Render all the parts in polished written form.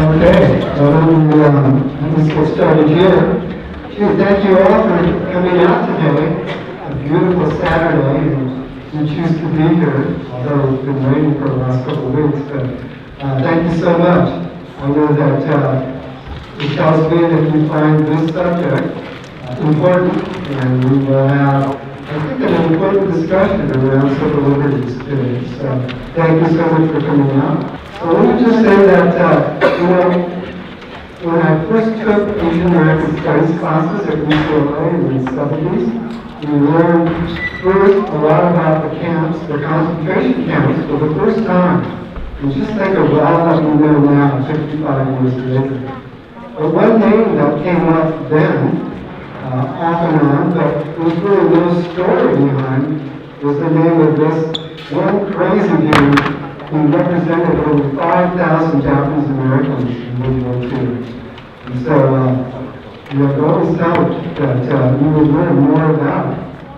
Okay, let me get started here. Thank you all for coming out today. A beautiful Saturday, and you choose to be here, although it's been raining for the last couple of weeks, but thank you so much. I know that it tells me that you find this subject important, and we will have, I think, an important discussion around civil liberties today. So thank you so much for coming out. So let me just say that, when I first took Asian American Studies classes at UCLA in the 70s, we learned first a lot about the camps, the concentration camps, for the first time. And just think of all that we know now, 55 years later. But one name that came up then, off and on, but there was really no story behind, was the name of this one crazy dude who represented over 5,000 Japanese Americans in World War II. And so, you have to always tell that you will learn more about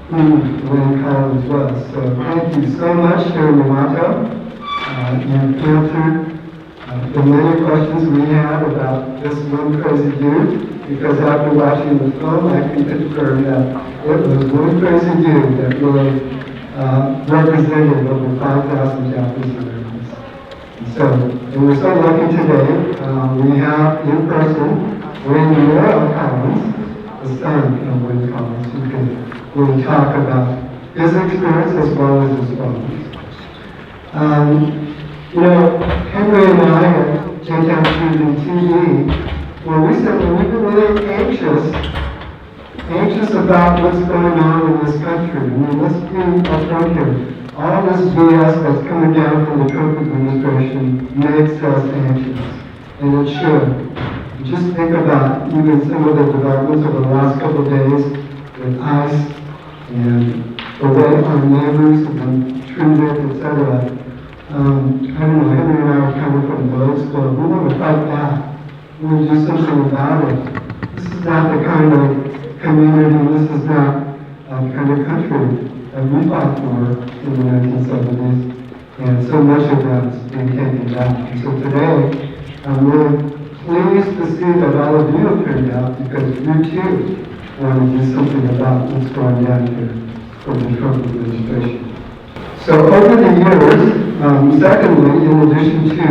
who M.Collins was. So thank you so much, Sharon Yamato. You've answered the many questions we had about this one crazy dude, because after watching the film, I can confirm that it was one crazy dude that really represented over 5,000 Japanese Americans. And we're so lucky today. We have in person Merrill Collins, the son of Duane Collins, who can really talk about his experience as well as his father's. Henry and I at J-Town Student TV, well, we said that we've been really anxious about what's going on in this country. I mean, let's be upfront here. All this BS that's coming down from the Trump administration makes us anxious, and it should. Just think about even some of the developments over the last couple of days with ICE and the way our neighbors have been treated, etc. I don't know, Henry and I are coming from the old school. We want to fight back. We want to do something about it. This is not the kind of community, this is not the kind of country that we fought for in the 1970s, and so much of that's being taken back. And so today, I'm really pleased to see that all of you have turned out, because you too want to do something about what's going on here for the Trump administration. So over the years, secondly, in addition to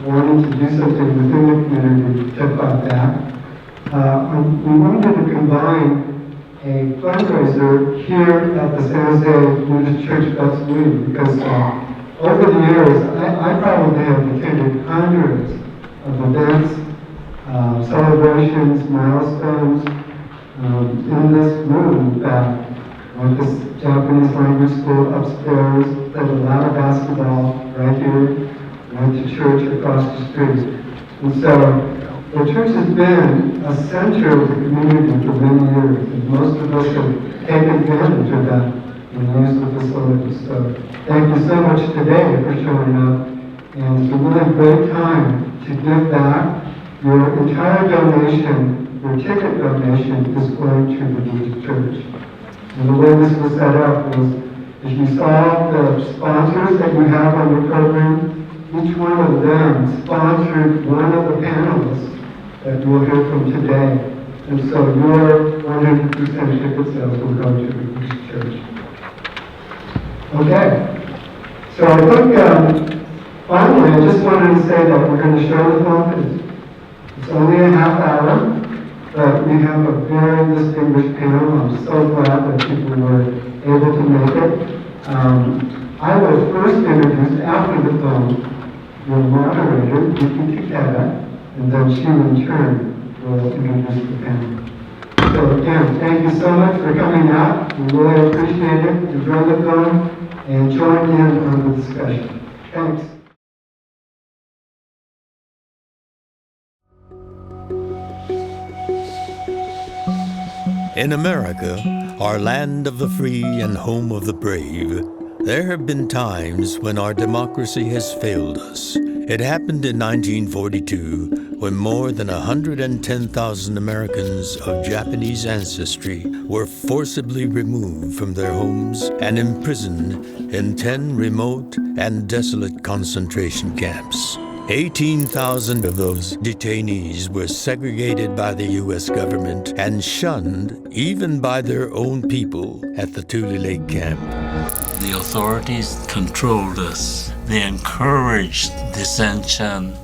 wanting to do something within the community to fight back, we wanted to combine a fundraiser here at the San Jose Buddhist Church WWII, because over the years, I probably have attended hundreds of events, celebrations, milestones, in this room. In fact, went to Japanese language school upstairs, played a lot of basketball right here, went to church across the street. And so the church has been a center of the community for many years, and most of us have taken advantage of that and used the facilities. So thank you so much today for showing up, and it's a really great time to give back. Your entire donation, your ticket donation, is going to the Buddhist Church. And the way this was set up was, if you saw the sponsors that you have on the program, each one of them sponsored one of the panelists that you will hear from today. And so your 100% ticket sales will go to the Buddhist Church. Okay. So I think, finally, I just wanted to say that we're going to show the film. It's only a half hour, but we have a very distinguished panel. I'm so glad that people were able to make it. I will first introduce, after the film, your moderator, Vickie Taketa, and then she in turn will introduce the panel. So again, thank you so much for coming out. We really appreciate it. Enjoy the film and join in on the discussion. Thanks. In America, our land of the free and home of the brave, there have been times when our democracy has failed us. It happened in 1942, when more than 110,000 Americans of Japanese ancestry were forcibly removed from their homes and imprisoned in 10 remote and desolate concentration camps. 18,000 of those detainees were segregated by the U.S. government and shunned even by their own people at the Tule Lake camp. The authorities controlled us. They encouraged dissension.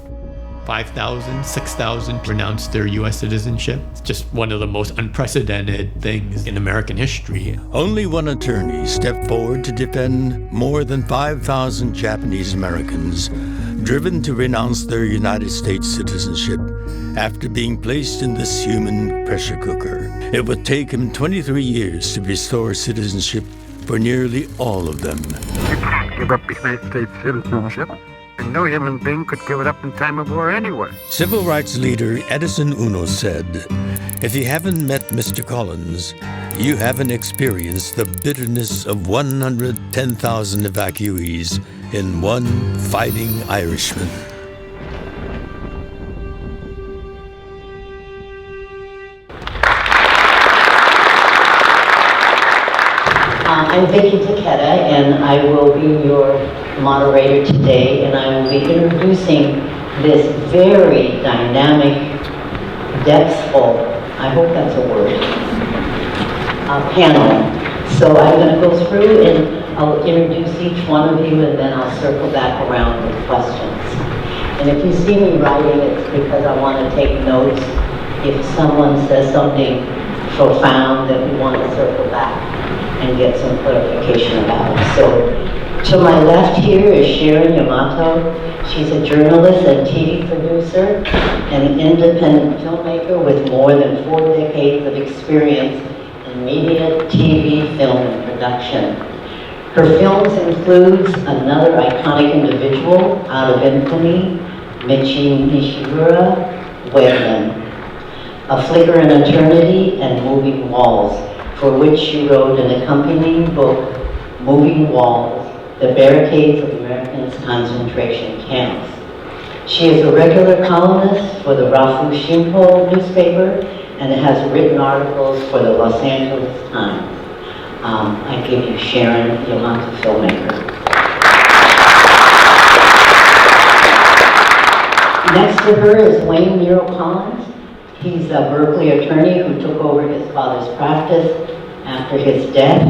5,000, 6,000 renounced their U.S. citizenship. It's just one of the most unprecedented things in American history. Only one attorney stepped forward to defend more than 5,000 Japanese Americans driven to renounce their United States citizenship after being placed in this human pressure cooker. It would take him 23 years to restore citizenship for nearly all of them. You can't give up United States citizenship, and no human being could give it up in time of war anyway. Civil rights leader Edison Uno said, "If you haven't met Mr. Collins, you haven't experienced the bitterness of 110,000 evacuees in one Fighting Irishman." I'm Vickie Taketa, and I will be your moderator today, and I will be introducing this very dynamic, depthful, I hope that's a word, panel. So I'm going to go through and I'll introduce each one of you, and then I'll circle back around with questions. And if you see me writing, it's because I want to take notes. If someone says something profound that we want to circle back and get some clarification about. So to my left here is Sharon Yamato. She's a journalist and TV producer and an independent filmmaker with more than 4 decades of experience in media, TV, film, and production. Her films includes Another Iconic Individual, Out of Infamy, Michi Nishimura, Webman, A Flicker in Eternity, and Moving Walls, for which she wrote an accompanying book, Moving Walls, The Barricades of Americans' Concentration Camps. She is a regular columnist for the Rafu Shinpo newspaper and has written articles for the Los Angeles Times. I give you Sharon Yamato, filmmaker. Next to her is Wayne M.Collins. He's a Berkeley attorney who took over his father's practice after his death,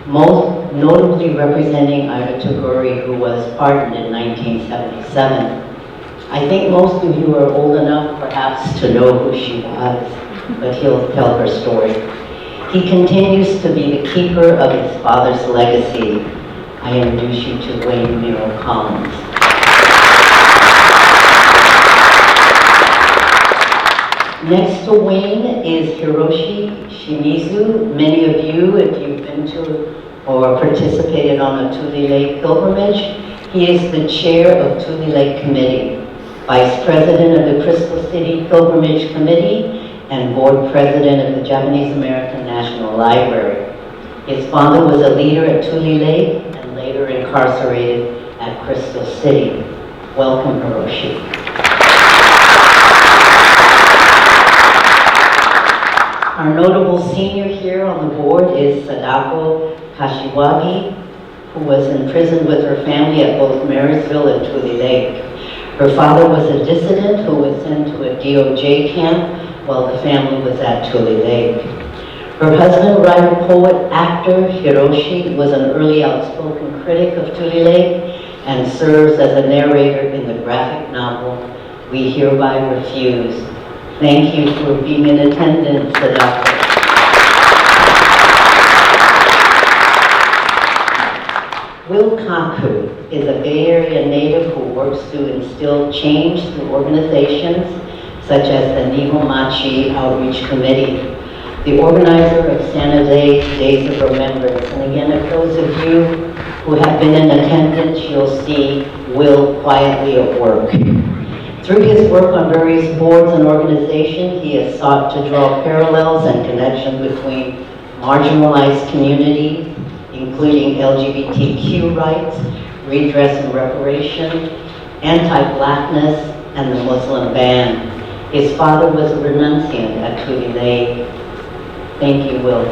most notably representing Ida Tagore, who was pardoned in 1977. I think most of you are old enough, perhaps, to know who she was, but he'll tell her story. He continues to be the keeper of his father's legacy. I introduce you to Wayne M.Collins. Next to Wayne is Hiroshi Shimizu. Many of you, if you've been to or participated on a Tule Lake pilgrimage, he is the chair of Tule Lake Committee, vice president of the Crystal City Pilgrimage Committee, and board president of the Japanese American National Library. His father was a leader at Tule Lake and later incarcerated at Crystal City. Welcome, Hiroshi. Our notable senior here on the board is Sadako Kashiwagi, who was imprisoned with her family at both Marysville and Tule Lake. Her father was a dissident who was sent to a DOJ camp while the family was at Tule Lake. Her husband, writer, poet, actor Hiroshi, was an early outspoken critic of Tule Lake and serves as a narrator in the graphic novel We Hereby Refuse. Thank you for being in attendance, Sadako. Will Kaku is a Bay Area native who works to instill change through organizations such as the Nihomachi Outreach Committee, the organizer of San Jose's Days of Remembrance. And again, if those of you who have been in attendance, you'll see Will quietly at work. Through his work on various boards and organizations, he has sought to draw parallels and connections between marginalized communities, including LGBTQ rights, redress and reparation, anti-blackness, and the Muslim ban. His father was a renunciant at Tule Lake. Thank you, Will.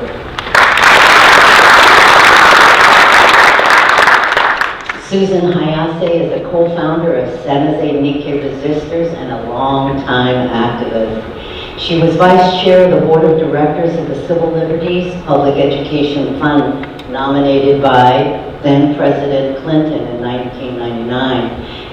Susan Hayase is a co-founder of San Jose Nikkei Resistors and a long-time activist. She was vice chair of the board of directors of the Civil Liberties Public Education Fund, nominated by then President Clinton in 1999,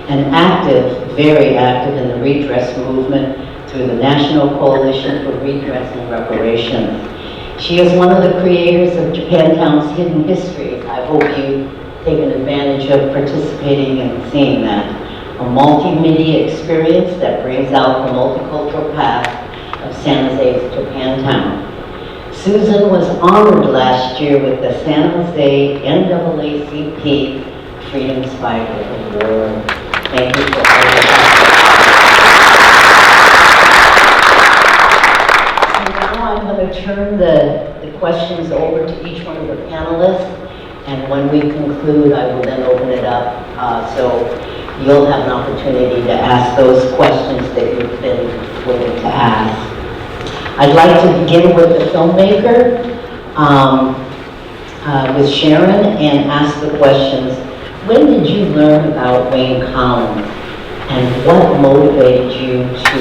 and active, very active in the redress movement through the National Coalition for Redress and Reparations. She is one of the creators of Japantown's Hidden Histories. I hope you've taken advantage of participating and seeing that. A multimedia experience that brings out the multicultural past of San Jose's Japantown. Susan was honored last year with the San Jose NAACP Freedom Fighter Award. Thank you for all of that. I'm going to turn the questions over to each one of the panelists, and when we conclude, I will then open it up so you'll have an opportunity to ask those questions that you've been willing to ask. I'd like to begin with the filmmaker, with Sharon, and ask the questions. When did you learn about Duane, and what motivated you to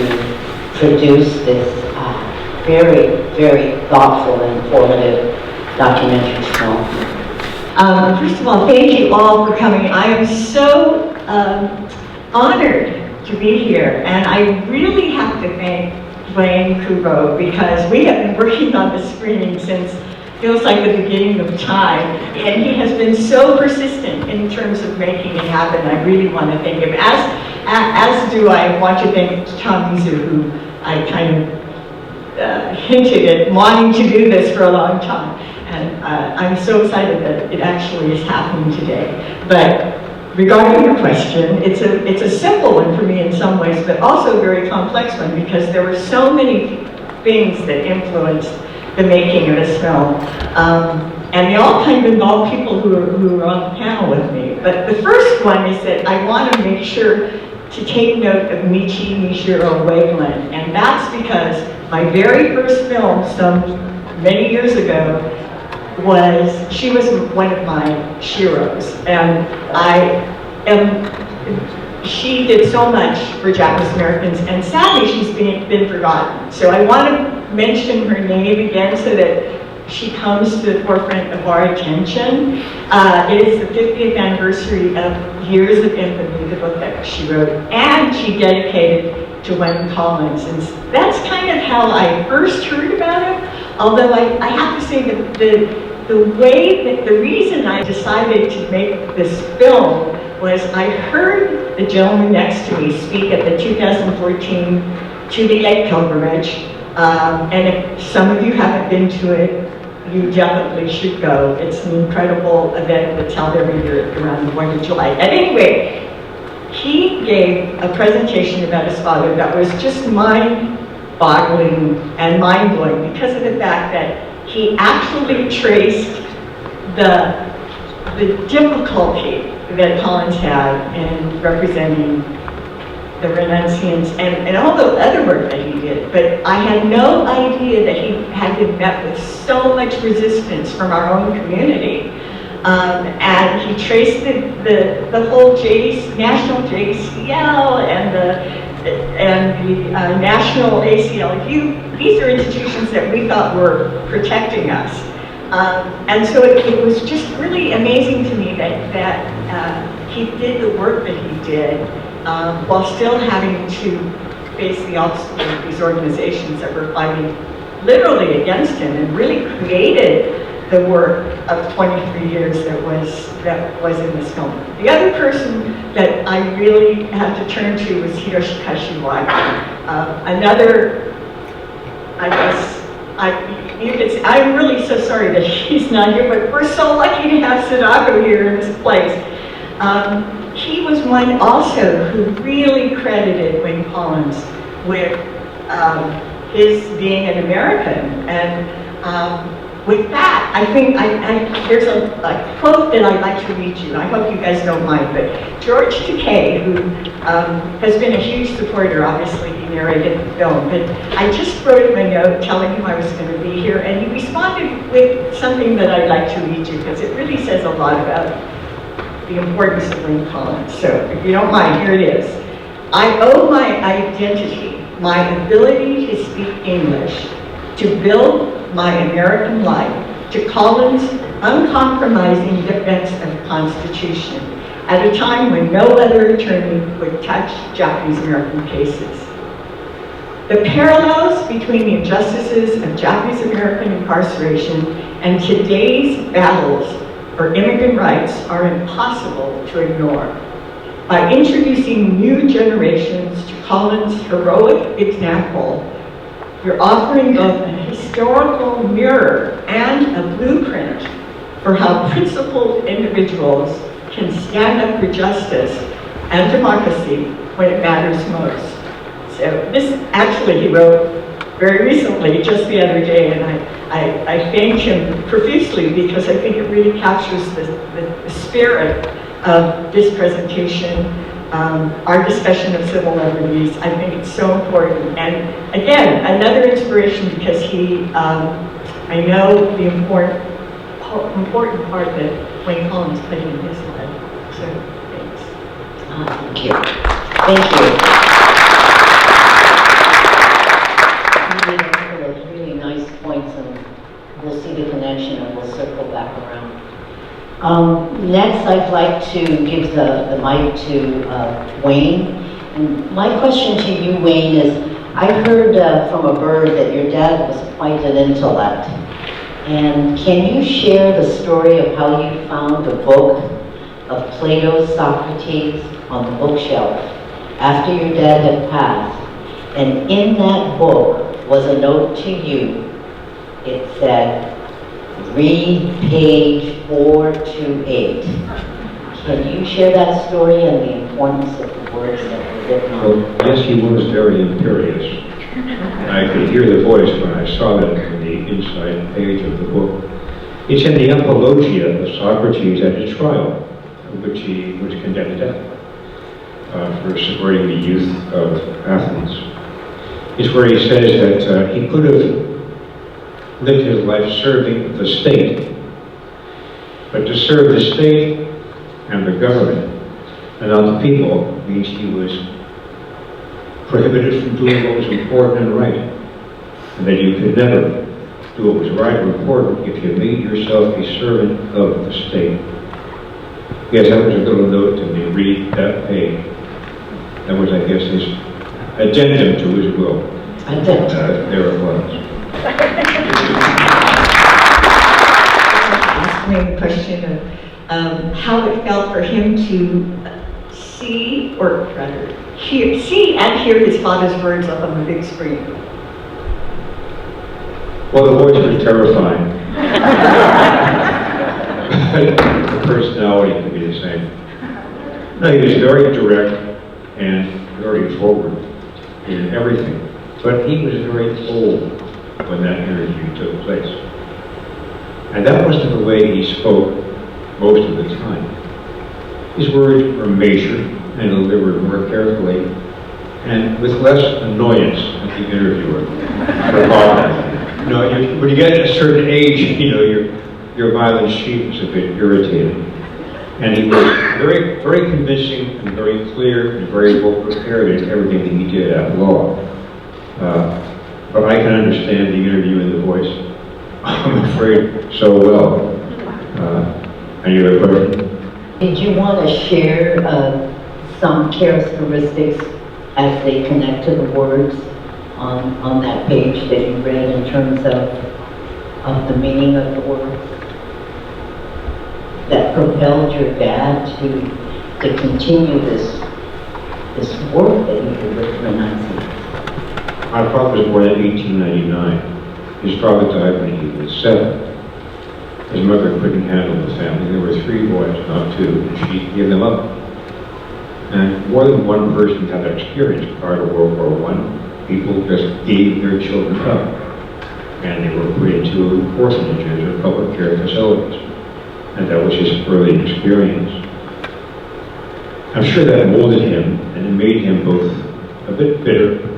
produce this very, very thoughtful and informative documentary film? First of all, thank you all for coming. I am so honored to be here, and I really have to thank Duane Kubo, because we have been working on the screening since feels like the beginning of time, and he has been so persistent in terms of making it happen. I really want to thank him, as do I want to thank Shimizu, who I kind of hinted at wanting to do this for a long time, and I'm so excited that it actually is happening today. But regarding your question, it's a simple one for me in some ways, but also a very complex one, because there were so many things that influenced the making of this film, and they all kind of involve people who were on the panel with me. But the first one is that I want to make sure to take note of Michi Nishiro Wakeland, and that's because my very first film, many years ago, she was one of my sheroes, and she did so much for Japanese Americans, and sadly she's been forgotten. So I want to mention her name again so that she comes to the forefront of our attention. It is the 50th anniversary of Years of Infamy, the book that she wrote, and she dedicated to M.Collins. And that's kind of how I first heard about it, although I have to say that the reason I decided to make this film was I heard the gentleman next to me speak at the 2014 Tule Lake pilgrimage, and if some of you haven't been to it, you definitely should go. It's an incredible event that's held every year around the 4th of July. At any rate, he gave a presentation about his father that was just mind-boggling and mind-blowing because of the fact that he actually traced the difficulty that Collins had in representing the Renunciants and all the other work that he did. But I had no idea that he had been met with so much resistance from our own community. And he traced the whole national JCL and the national ACLU. These are institutions that we thought were protecting us. And so it was just really amazing to me that he did the work that he did while still having to face the obstacles of these organizations that were fighting literally against him, and really created the work of 23 years that was in this film. The other person that I really had to turn to was Hiroshi Kashiwagi. Another, I guess, I'm really so sorry that he's not here, but we're so lucky to have Sadako here in this place. He was one also who really credited Duane Collins with his being an American. And with that, I think there's a quote that I'd like to read you. I hope you guys don't mind, but George Takei, who has been a huge supporter, obviously he narrated the film, but I just wrote him a note telling him I was going to be here, and he responded with something that I'd like to read you, because it really says a lot about the importance of M.Collins. So if you don't mind, here it is. I owe my identity, my ability to speak English, to build my American life, to Collins' uncompromising defense of the Constitution at a time when no other attorney would touch Japanese-American cases. The parallels between the injustices of Japanese-American incarceration and today's battles for immigrant rights are impossible to ignore. By introducing new generations to Collins' heroic example, you're offering both a historical mirror and a blueprint for how principled individuals can stand up for justice and democracy when it matters most. So this actually he wrote very recently, just the other day, and I thank him profusely because I think it really captures the spirit of this presentation, our discussion of civil liberties. I think it's so important. And again, another inspiration because he, I know the important part that Wayne Collins played in his life. So thanks. Thank you. Thank you. You made a couple of really nice points, and we'll see the connection and we'll circle back around. Next, I'd like to give the mic to Wayne. And my question to you, Wayne, is I heard from a bird that your dad was quite an intellect. And can you share the story of how you found the book of Plato's Socrates on the bookshelf after your dad had passed? And in that book was a note to you. It said, read page 428. Can you share that story and the importance of the words that were written on it? Well, yes, he was very imperious. I could hear the voice when I saw that on the inside page of the book. It's in the Apologia of Socrates at his trial, which he was condemned to death for subverting the youth of Athens. It's where he says that he could have lived his life serving the state, but to serve the state and the government and not the people means he was prohibited from doing what was important and right, and that you could never do what was right or important if you made yourself a servant of the state. Yes, that was a little note to me. Read that page. That was, I guess, his addendum to his will. There it was. Ask me the question of how it felt for him to see, or rather, see and hear his father's words up on the big screen. Well, the voice was terrifying. The personality could be the same. No, he was very direct and very forward in everything. But he was very cold when that interview took place. And that wasn't the way he spoke most of the time. His words were measured and delivered more carefully and with less annoyance at the interviewer. When you get to a certain age, your violent sheep is a bit irritating. And he was very, very convincing and very clear and very well prepared in everything that he did at law. But I can understand the interview and the voice, I'm afraid, so well. Any other question? Did you want to share some characteristics as they connect to the words on that page that you read in terms of the meaning of the words that propelled your dad to continue this work that you did with renunciation? My father was born in 1899. His father died when he was 7. His mother couldn't handle the family. There were 3 boys, not 2, and she gave them up. And more than one person had that experience prior to World War I. People just gave their children up, and they were put into orphanages or public care facilities. And that was his early experience. I'm sure that molded him, and it made him both a bit bitter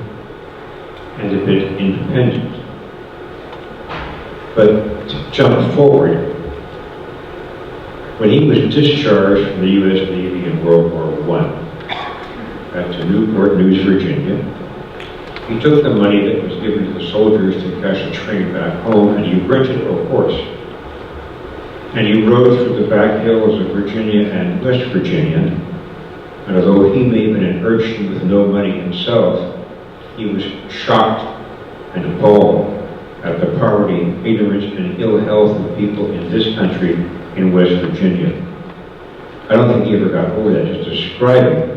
and a bit independent. But to jump forward, When he was discharged from the U.S. Navy in World War I back to Newport News, Virginia, he took the money that was given to the soldiers to catch a train back home, and he rented a horse. And he rode through the back hills of Virginia and West Virginia, and although he may have been an urchin with no money himself, he was shocked and appalled at the poverty, ignorance, and ill health of people in this country in West Virginia. I don't think he ever got over that, just describing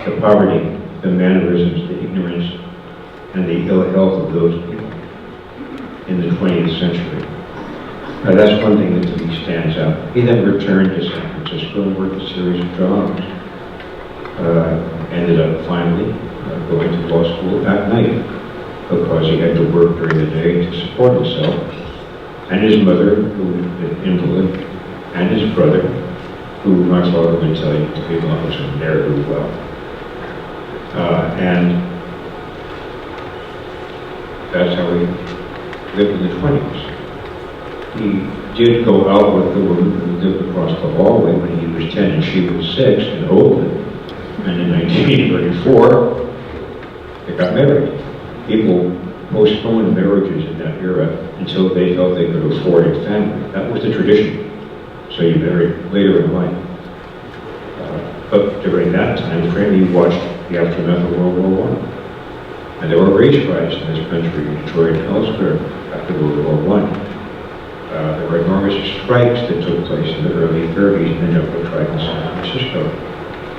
the poverty, the mannerisms, the ignorance, and the ill health of those people in the 20th century. Now that's one thing that to me stands out. He then returned to San Francisco and worked a series of jobs. Ended up finally going to law school at night because he had to work during the day to support himself and his mother, who was an invalid, and his brother, who my father would tell you to be long was a ne'er-do-well. And that's how he lived in the 20s. He did go out with the woman who lived across the hallway when he was 10 and she was 6 in Oakland. And in 1934, they got married. People postponed marriages in that era until they felt they could afford a family. That was the tradition. So you married later in life. But during that time frame, he watched the aftermath of World War I. And there were race riots in this country, in Detroit and elsewhere, after World War I. There were enormous strikes that took place in the early 30s and ended up tried in San Francisco.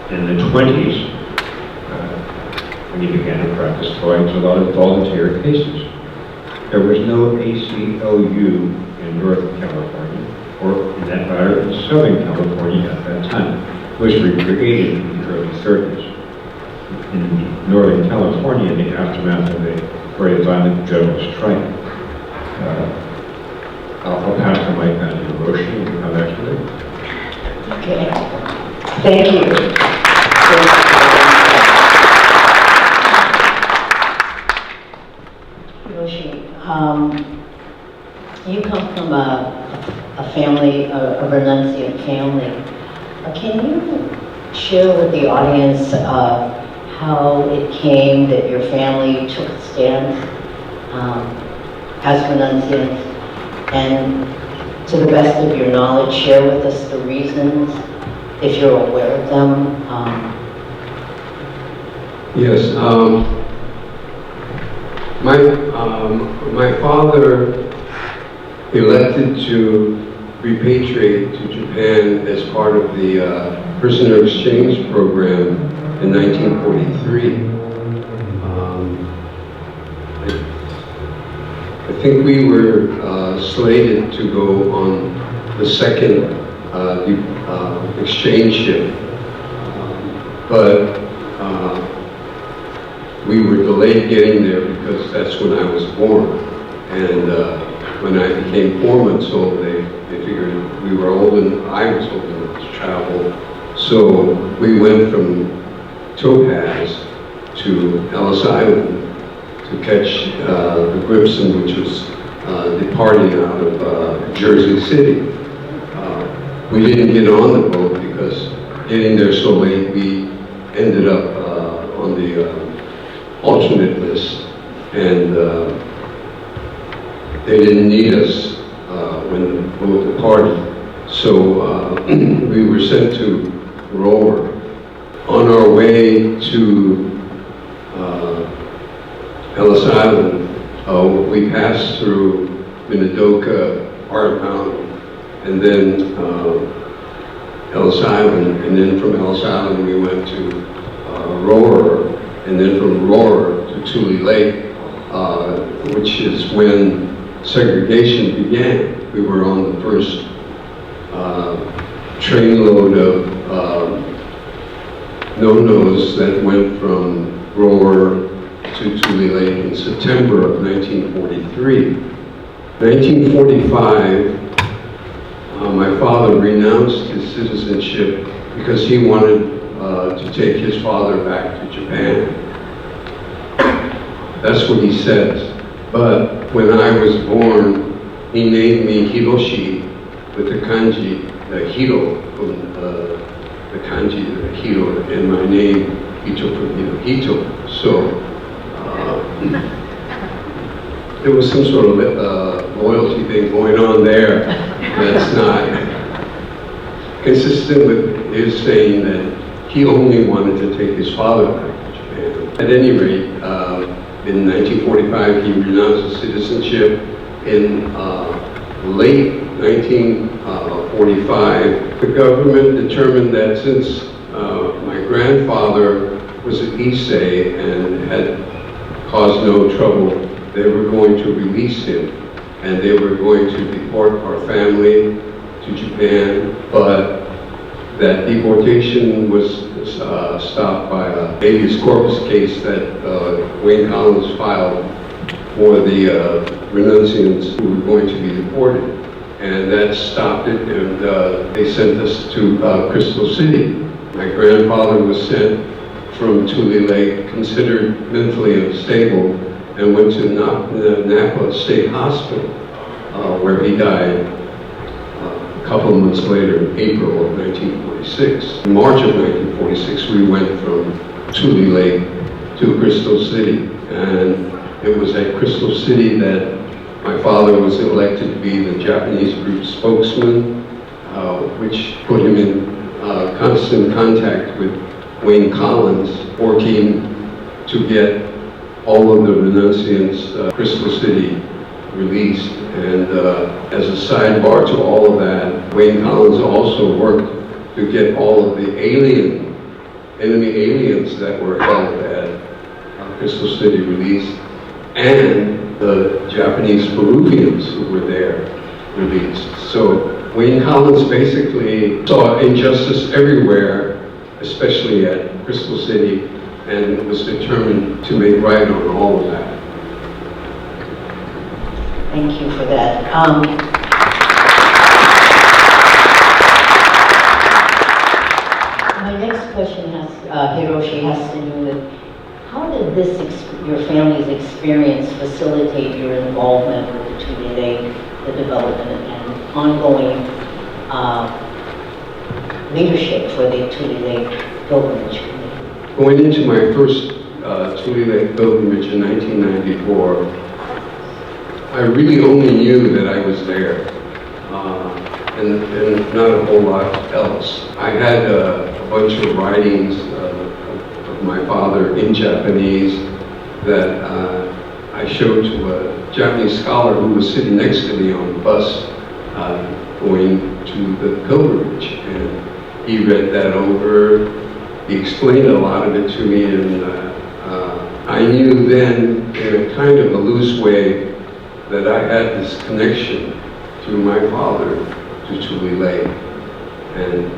In the 20s, when he began to practice law, it was a lot of volunteer cases. There was no ACLU in Northern California, or in that matter, in Southern California at that time. It was recreated in the early 30s. In Northern California, in the aftermath of a very violent general strike. I'll pass the mic on to Hiroshi and come back to it. Okay. Thank you. Hiroshi, you come from a family, a renunciant family. Can you share with the audience how it came that your family took a stand as renunciants? And to the best of your knowledge, share with us the reasons, if you're aware of them. Yes, my father elected to repatriate to Japan as part of the prisoner exchange program in 1943. I think we were slated to go on the second exchange ship, but we were delayed getting there because that's when I was born. And when I became 4 months old, they figured we were old and I was old enough to travel. So we went from Topaz to Ellis Island to catch the Grimson, which was departing out of Jersey City. We didn't get on the boat because getting there so late, we ended up on the alternate list, and they didn't need us when the boat departed. So we were sent to Rower. On our way to Ellis Island, we passed through Minidoka, Hart Mountain, and then Ellis Island, and then from Ellis Island we went to Rower, and then from Rower to Tule Lake, which is when segregation began. We were on the first trainload of no-nos that went from Rower to Tule Lake in September of 1943. 1945, my father renounced his citizenship because he wanted to take his father back to Japan. That's what he says. But when I was born, he named me Hiroshi with the kanji the Hiro, from the kanji, the Hiro, and my name, Hito, from Hito. So there was some sort of loyalty thing going on there that's not consistent with his saying that he only wanted to take his father back to Japan. At any rate, in 1945, he renounced his citizenship. In late 1945, the government determined that since my grandfather was an Issei and had caused no trouble, they were going to release him, and they were going to deport our family to Japan, but that deportation was stopped by a habeas corpus case that Duane Collins filed for the renunciants who were going to be deported. And that stopped it, and they sent us to Crystal City. My grandfather was sent from Tule Lake, considered mentally unstable, and went to Napa State Hospital, where he died a couple of months later, in April of 1946. In March of 1946, we went from Tule Lake to Crystal City, and it was at Crystal City that my father was elected to be the Japanese group spokesman, which put him in constant contact with Duane Collins, working to get all of the renunciants, Crystal City, released. And as a sidebar to all of that, Duane Collins also worked to get all of the enemy aliens that were held at Crystal City released, and the Japanese Peruvians who were there released. So Duane Collins basically saw injustice everywhere, especially at Crystal City, and was determined to make right on all of that. Thank you for that. My next question has, Hiroshi, has to do with how did your family's experience facilitate your involvement with the Tule Lake, the development and ongoing leadership for the Tule Lake pilgrimage committee? Going into my first Tule Lake pilgrimage in 1994, I really only knew that I was there, and not a whole lot else. I had a bunch of writings of my father in Japanese that I showed to a Japanese scholar who was sitting next to me on the bus going to the pilgrimage, and he read that over. He explained a lot of it to me, and I knew then, in a kind of a loose way, that I had this connection through my father to Tule Lake. And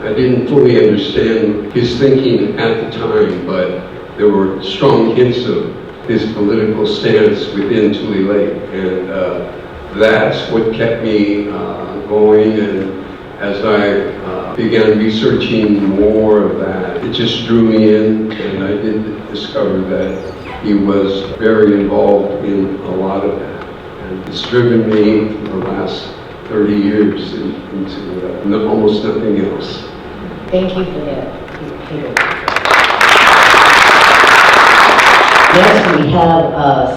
I didn't fully understand his thinking at the time, but there were strong hints of his political stance within Tule Lake. And that's what kept me going. And as I began researching more of that, it just drew me in, and I did discover that he was very involved in a lot of that. And it's driven me for the last 30 years into almost nothing else. Thank you for that, Peter. Next we have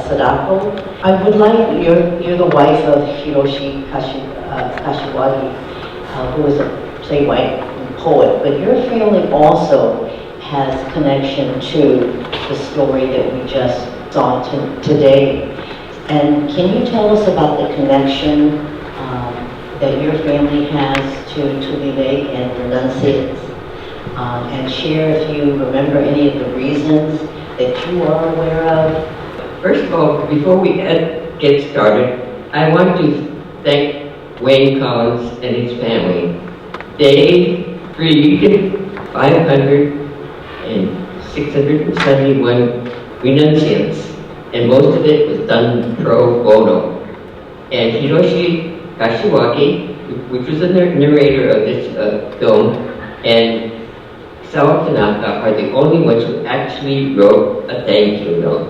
Sadako. I would like, you're the wife of Hiroshi Kashiwagi, who is a playwright and poet, but your family also has connection to the story that we just saw today. And can you tell us about the connection that your family has to Tule Lake and renunciants? And share, if you remember, any of the reasons that you are aware of? First of all, before we get started, I want to thank Duane Collins and his family. They freed 671 renunciants, and most of it was done pro bono. And Hiroshi Kashiwagi, which was the narrator of this film, and Tanaka are the only ones who actually wrote a thank you note.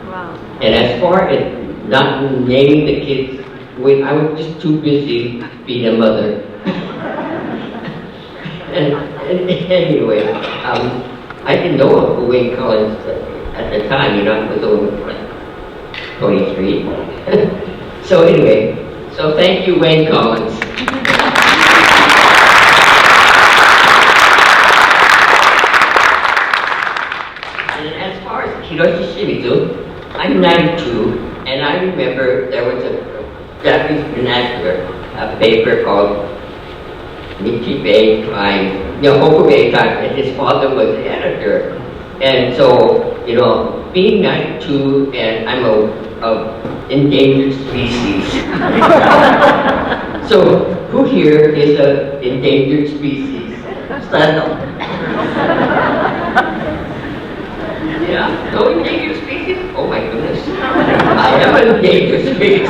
Wow. And as far as not naming the kids, I was just too busy being a mother. Anyway, I didn't know who Wayne Collins at the time, you know, I was only like 23. So anyway, so thank you, Wayne Collins. And as far as Hiroshi Shimizu, I'm 92, and I remember there was a Japanese vernacular, a paper called Nichibei Time, Hokubei Time, and his father was the editor. And so, you know, being 92, and I'm a endangered species. So, who here is an endangered species? Stand up. Yeah, no endangered species? Oh my goodness. I am an endangered species.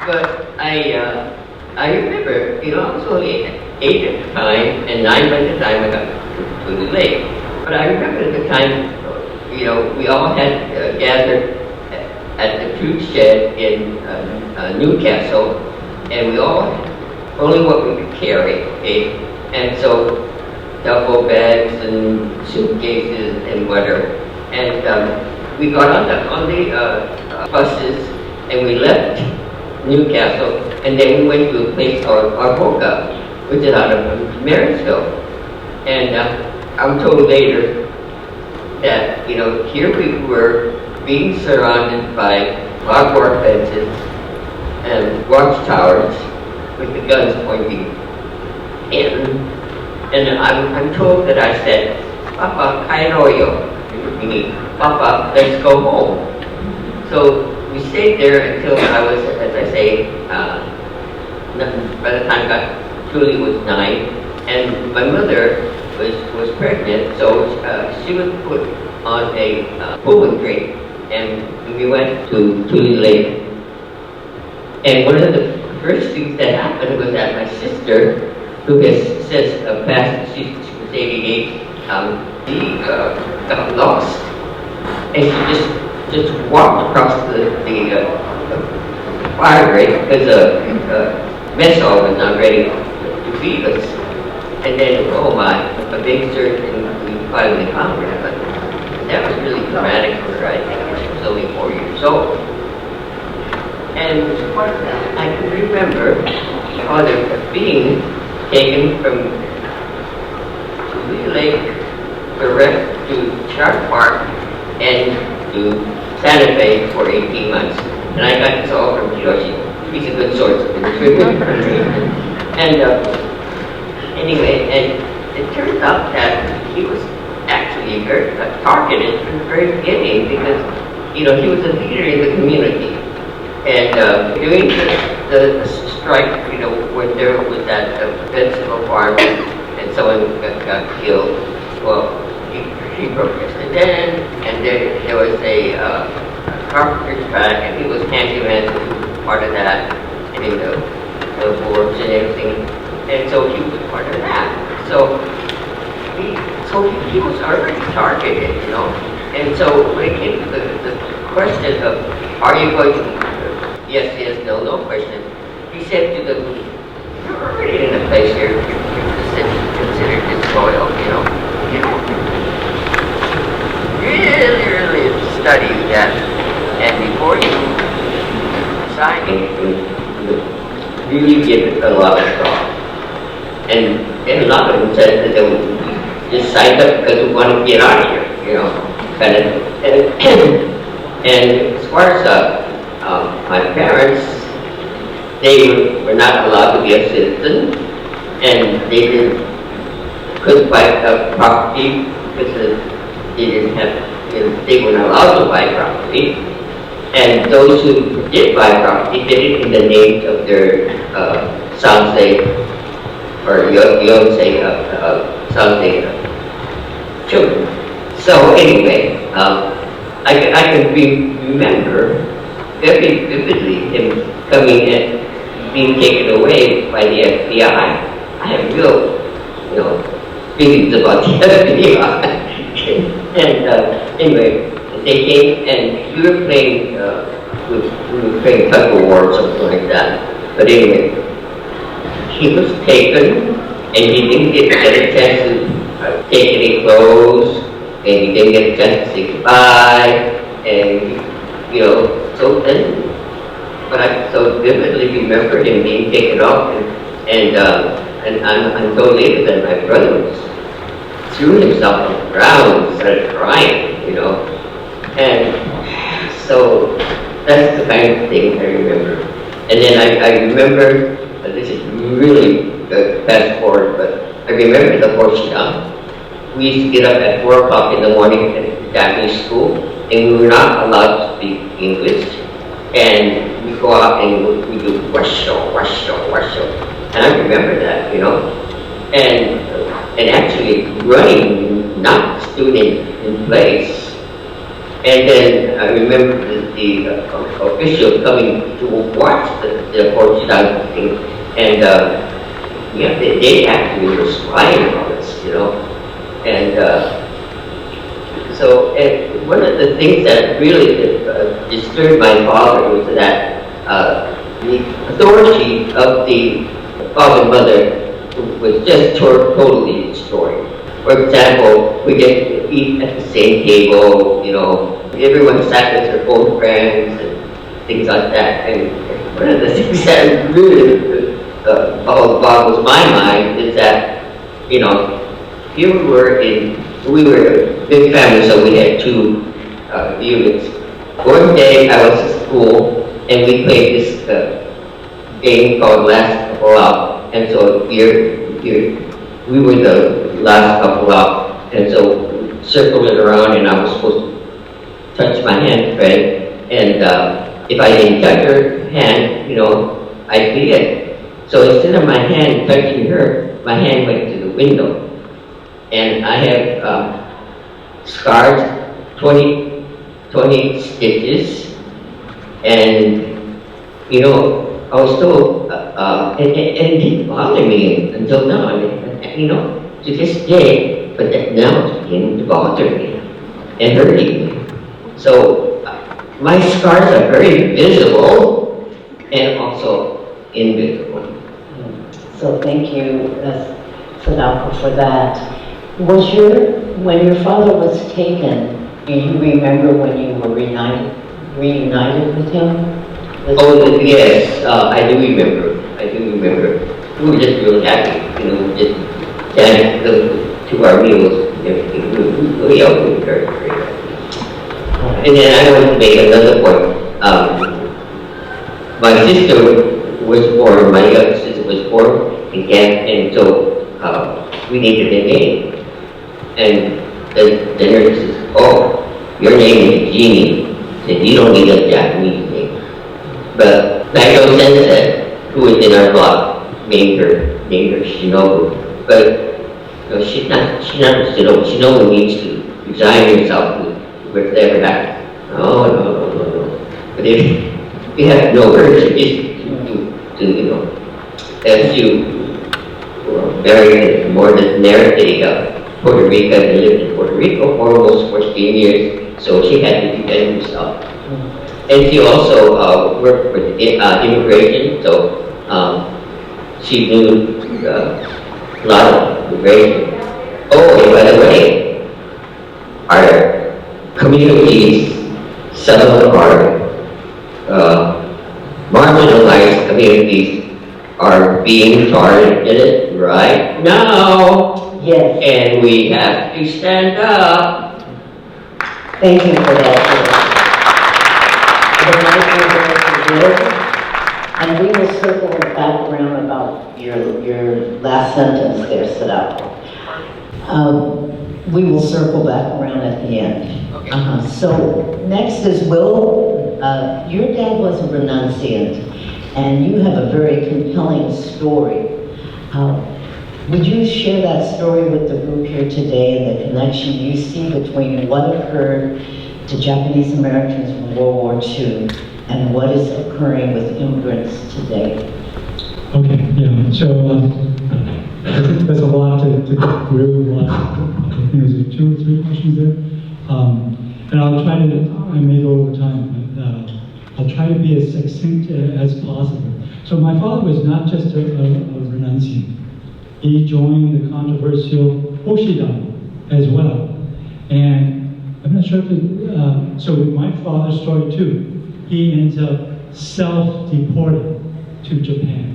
But I remember, you know, I was only 8 at the time and 9 by the time I got to Tule Lake. But I remember at the time, you know, we all had gathered at the fruit shed in Newcastle, and we all only what we could carry, okay? And so duffel bags and suitcases and whatever. And we got on the buses and we left Newcastle, and then we went to a place called Arboga, which is out of Marysville. And I'm told later that, you know, here we were being surrounded by barbed wire fences and watchtowers with the guns pointing in. And I'm told that I said, Papa, kairoyo, meaning, Papa, let's go home. So we stayed there until I was, as I say, by the time Julie was 9, and my mother was pregnant, so she was put on a pulling drink, and we went to Tule Lake. And one of the first things that happened was that my sister, who has since passed, she was 88, she got lost, and she just walked across the fire grate because the mess hall was not ready to feed us. And then, oh my, a big search, and we finally found her. But that was really dramatic for her. I think she was only 4 years old. And I can remember Father being taken from Tule Lake direct to Sharp Park and to Santa Fe for 18 months. And I got this all from Hiroshi. He's a good source of information. And anyway, and it turns out that he was actually very targeted from the very beginning because, you know, he was a leader in the community. And during the strike, you know, when there was that vegetable farm and someone got killed, well, he protested then, and there was a carpenter's track, and he was handyman, part of that, and the boards and everything, and so he was part of that. So he was already targeted, you know, and so when it came to the question of, are you going to, yes, no question, he said to them, you're already in a place here, you're considered disloyal, you know. Really study that, and before you sign anything, really give it a lot of thought. And a lot of them said that they would just sign up because we want to get out of here, you know. And as far as my parents, they were not allowed to be a citizen, and they couldn't buy property because they didn't have, you know, they were not allowed to buy property. And those who did buy property did it in the names of their sansei or yonsei, sansei children. So anyway, I can remember very vividly him coming and being taken away by the FBI. I have real, you know, feelings about the FBI. And anyway, they came and we were playing we were playing tug of war or something like that. But anyway, he was taken, and he didn't get a chance to take any clothes, and he didn't get a chance to say goodbye, and, you know, so then, but I so vividly remember him being taken off, and I'm so later that my brother was threw himself on the ground and started crying, you know, and so that's the kind of thing I remember. And then I remember, this is really fast forward, but I remember the Hoshida. We used to get up at 4 o'clock in the morning at Japanese school, and we were not allowed to speak English. And we go out and we do washo. And I remember that, you know. And actually running, not staying in place. And then I remember the official coming to watch the Hoshida thing. And yeah, they actually were spying on us, you know. And so one of the things that really disturbed my father was that the authority of the father and mother was just totally destroyed. For example, we get to eat at the same table, you know, everyone sat with their own friends and things like that. And one of the things that really boggles my mind is that, you know, here we were a big family, so we had 2 units. One day I was at school and we played this game called Last Couple Out, and so we were the last couple out, and so we circled it around, and I was supposed to touch my hand friend, and if I didn't touch her hand, you know, I'd be in. So instead of my hand touching her, my hand went to the window. And I have scars, 20 stitches, and, you know, I was told, and it didn't bother me until now, and, you know, to this day, but that now it's beginning to bother me and hurting me. So my scars are very visible and also invisible. So thank you, Sadako, for that. When your father was taken, do you remember when you were reunited with him? Oh, yes, I do remember. We were just really happy, you know, we just danced to our meals and everything. We were very, very happy. And then I want to make another point. My sister was born, my younger sister was born in Ghana, and so we needed a name. And the nurse says, oh, your name is Jeannie. Said, you don't need a Japanese name. But Naito Sensei, who was in our block, named her Shinobu. But you know, she's not Shinobu. Shinobu needs to resign herself to whatever happened. No. But if you have no urge to you know, as you married more than Narrated, Puerto Rico, and lived in Puerto Rico for almost 14 years, so she had to defend herself. And she also worked with immigration, so she knew a lot of immigration. Oh, and by the way, our communities, some of our marginalized communities are being targeted right now. Yes. And we have to stand up. Thank you for that. And we will circle back around about your last sentence there, Sadako. We will circle back around at the end. Okay. So next is Will. Your dad was a renunciant, and you have a very compelling story. Would you share that story with the group here today and the connection you see between what occurred to Japanese Americans in World War II and what is occurring with immigrants today? Okay, yeah, so I think there's a lot to grill, a lot of things. There's 2 or 3 questions there. And I'll try to, I may go over time, but I'll try to be as succinct as possible. So my father was not just a renunciant. He joined the controversial Hoshidai as well. And I'm not sure if so with my father's story too, he ends up self-deported to Japan.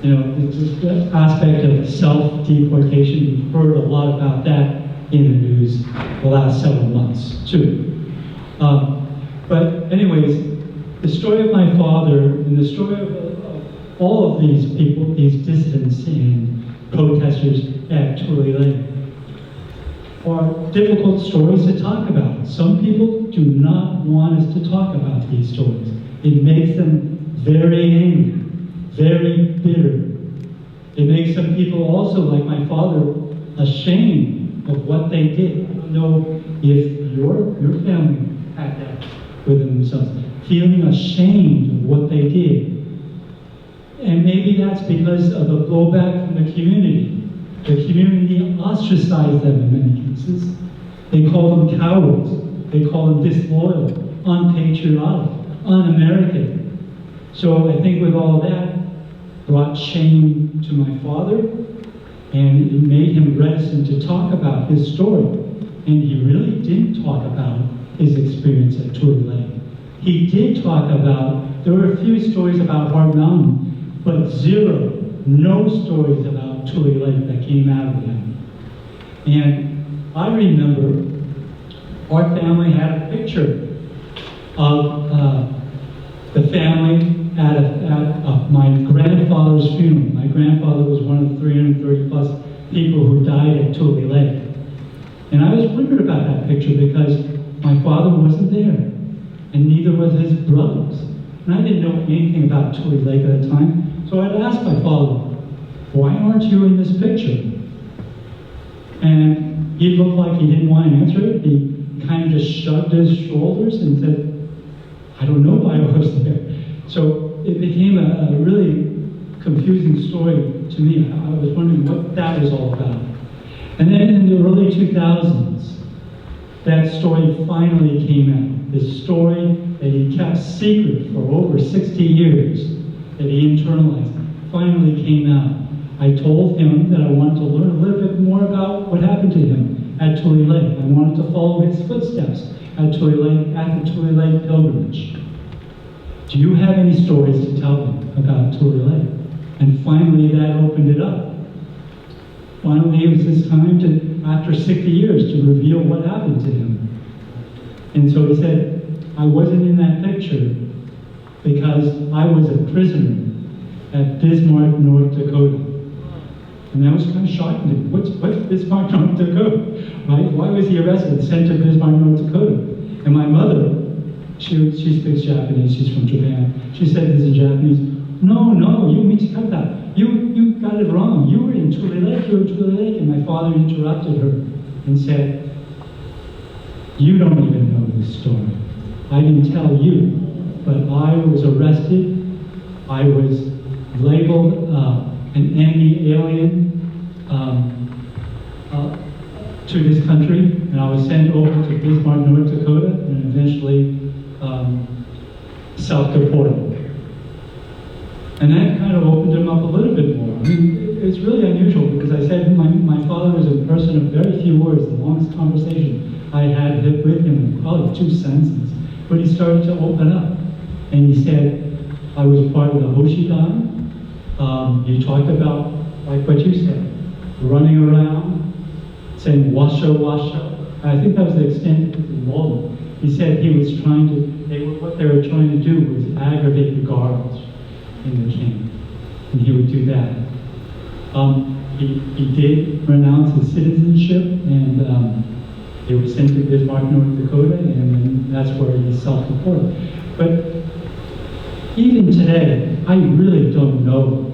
You know, the aspect of self-deportation, we've heard a lot about that in the news the last several months too. But anyways, the story of my father and the story of all of these people, these dissidents and protesters at Tule Lake, are difficult stories to talk about. Some people do not want us to talk about these stories. It makes them very angry, very bitter. It makes some people also, like my father, ashamed of what they did. I don't know if your family had that within themselves, feeling ashamed of what they did. And maybe that's because of the blowback from the community. The community ostracized them in many cases. They call them cowards. They call them disloyal, unpatriotic, un-American. So I think with all that, brought shame to my father, and it made him reticent to talk about his story. And he really didn't talk about his experience at Tule Lake. He did talk about, there were a few stories about Hart Mountain, but no stories about Tule Lake that came out of him. And I remember our family had a picture of the family at my grandfather's funeral. My grandfather was one of the 330 plus people who died at Tule Lake. And I was wondering about that picture because my father wasn't there, and neither was his brothers. And I didn't know anything about Tule Lake at the time, so I'd ask my father, why aren't you in this picture? And he looked like he didn't want to answer it. He kind of just shrugged his shoulders and said, I don't know why I was there. So it became a really confusing story to me. I was wondering what that was all about. And then in the early 2000s, that story finally came out. This story that he kept secret for over 60 years, that he internalized, finally came out. I told him that I wanted to learn a little bit more about what happened to him at Tule Lake. I wanted to follow his footsteps at Tule Lake, at the Tule Lake pilgrimage. Do you have any stories to tell me about Tule Lake? And finally that opened it up. Finally it was his time to, after 60 years, to reveal what happened to him. And so he said, I wasn't in that picture because I was a prisoner at Bismarck, North Dakota. And that was kind of shocking to me. What's Bismarck, North Dakota? Right? Why was he arrested and sent to Bismarck, North Dakota? And my mother, she speaks Japanese, she's from Japan. She said this in Japanese, no, you michikata. You got it wrong. You were in Tule Lake, you were in Tule Lake. And my father interrupted her and said, you don't even know this story. I didn't tell you, but I was arrested. I was labeled an enemy alien to this country, and I was sent over to Bismarck, North Dakota, and eventually self-deported. And that kind of opened him up a little bit more. I mean, it's really unusual because I said my father was a person of very few words. The longest conversation I had with him, probably 2 sentences. But he started to open up, and he said, I was part of the Hoshidai. He talked about, like what you said, running around, saying washo, washo. I think that was the extent of his involvement. He said he was trying to, what they were trying to do was aggravate the guards in the camp, and he would do that. He did renounce his citizenship, and they were sent to Bismarck, North Dakota, and then that's where he self-deported. But even today, I really don't know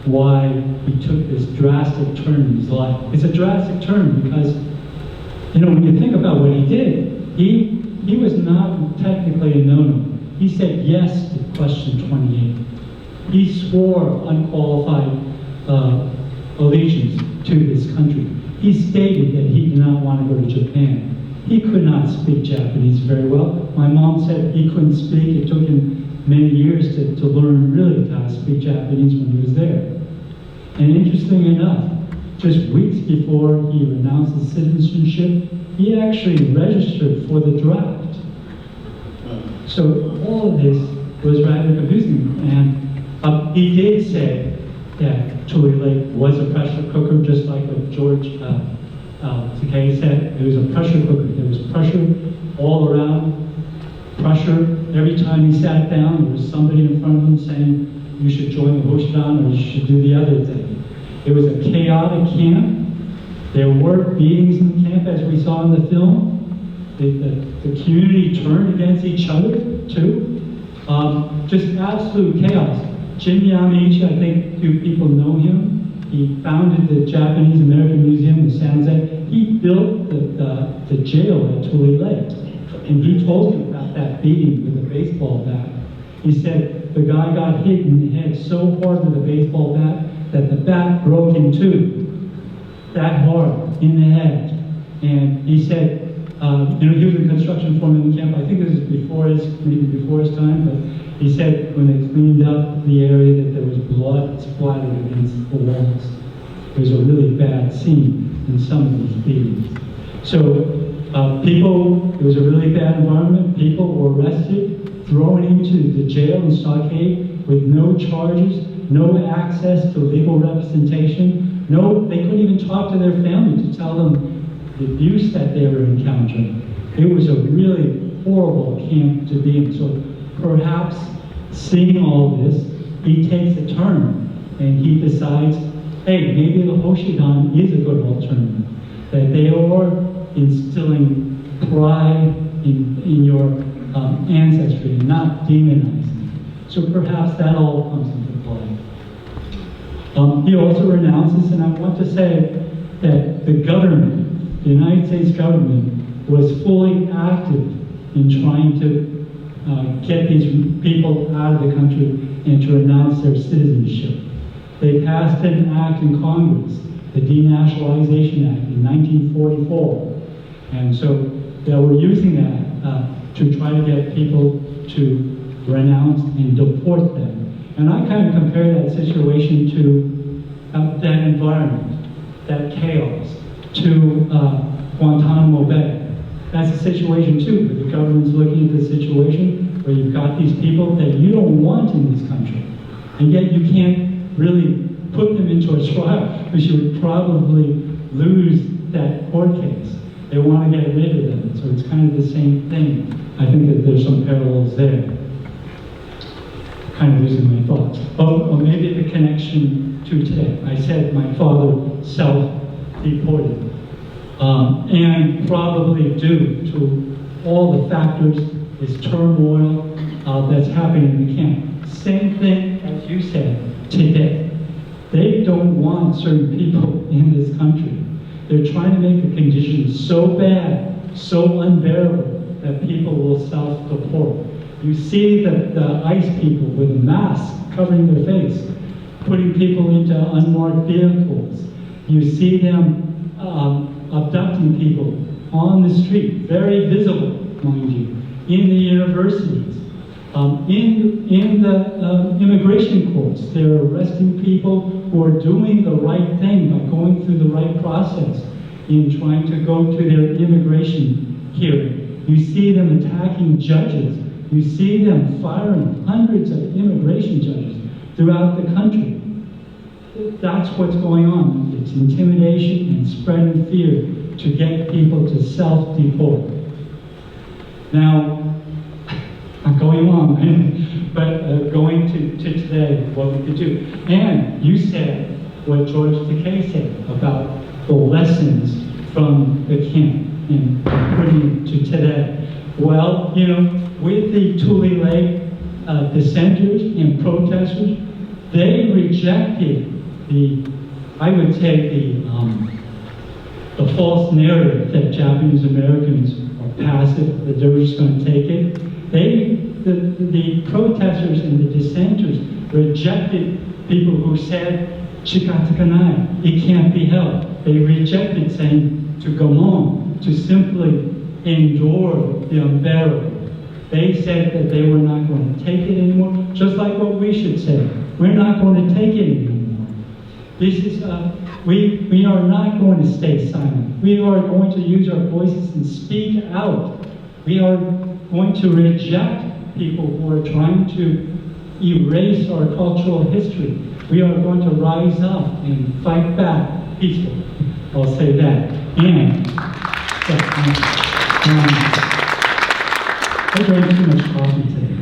why he took this drastic turn in his life. It's a drastic turn because, you know, when you think about what he did, he was not technically a no-no. He said yes to question 28. He swore unqualified allegiance to this country. He stated that he did not want to go to Japan. He could not speak Japanese very well. My mom said he couldn't speak. It took him many years to learn really to speak Japanese when he was there. And interestingly enough, just weeks before he renounced his citizenship, he actually registered for the draft. So all of this was rather confusing. And he did say that Tule Lake was a pressure cooker, just like what George Takei said. It was a pressure cooker. There was pressure all around. Pressure. Every time he sat down, there was somebody in front of him saying, you should join the Hoshidan or you should do the other thing. It was a chaotic camp. There were beatings in the camp, as we saw in the film. The community turned against each other, too. Just absolute chaos. Jin Yamaichi, I think few people know him. He founded the Japanese American Museum in San Jose. He built the jail at Tule Lake. And he told me about that beating with a baseball bat. He said the guy got hit in the head so hard with a baseball bat that the bat broke in two. That hard in the head. And he said, he was a construction foreman in the camp. I think this is maybe before his time, but he said when they cleaned up the area that there was blood splattered against the walls. It was a really bad scene in some of these beatings. So it was a really bad environment. People were arrested, thrown into the jail in Stockade with no charges, no access to legal representation. They couldn't even talk to their family to tell them the abuse that they were encountering. It was a really horrible camp to be in. So perhaps seeing all this, he takes a turn and he decides, hey, maybe the Hoshidan is a good alternative. That they are instilling pride in your ancestry and not demonizing. So perhaps that all comes into play. He also renounces, and I want to say that the government, the United States government, was fully active in trying to get these people out of the country and to renounce their citizenship. They passed an act in Congress, the Denationalization Act in 1944. And so they were using that to try to get people to renounce and deport them. And I kind of compare that situation to that environment, that chaos, to Guantanamo Bay. That's a situation too, where the government's looking at the situation where you've got these people that you don't want in this country, and yet you can't really put them into a trial because you would probably lose that court case. They want to get rid of them, so it's kind of the same thing. I think that there's some parallels there. Kind of losing my thoughts. Or maybe the connection to today. I said my father self-deported. And probably due to all the factors, this turmoil that's happening in the camp. Same thing as you said today. They don't want certain people in this country. They're trying to make the conditions so bad, so unbearable, that people will self-deport. You see the ICE people with masks covering their face, putting people into unmarked vehicles. You see them abducting people on the street, very visible, mind you, in the universities, in the immigration courts. They're arresting people who are doing the right thing by going through the right process in trying to go to their immigration hearing. You see them attacking judges. You see them firing hundreds of immigration judges throughout the country. That's what's going on. It's intimidation and spreading fear to get people to self-deport. Now, I'm going on, but going to today, what we could do. And you said what George Takei said about the lessons from the camp and putting it to today. Well, with the Tule Lake dissenters and protesters, they rejected I would say the false narrative that Japanese Americans are passive, that they're just going to take it. The protesters and the dissenters rejected people who said, "Chikatakanai," it can't be held. They rejected saying to go on, to simply endure the unbearable. They said that they were not going to take it anymore, just like what we should say. We're not going to take it anymore. This is, we are not going to stay silent. We are going to use our voices and speak out. We are going to reject people who are trying to erase our cultural history. We are going to rise up and fight back peacefully. I'll say that. And I drank too much coffee today.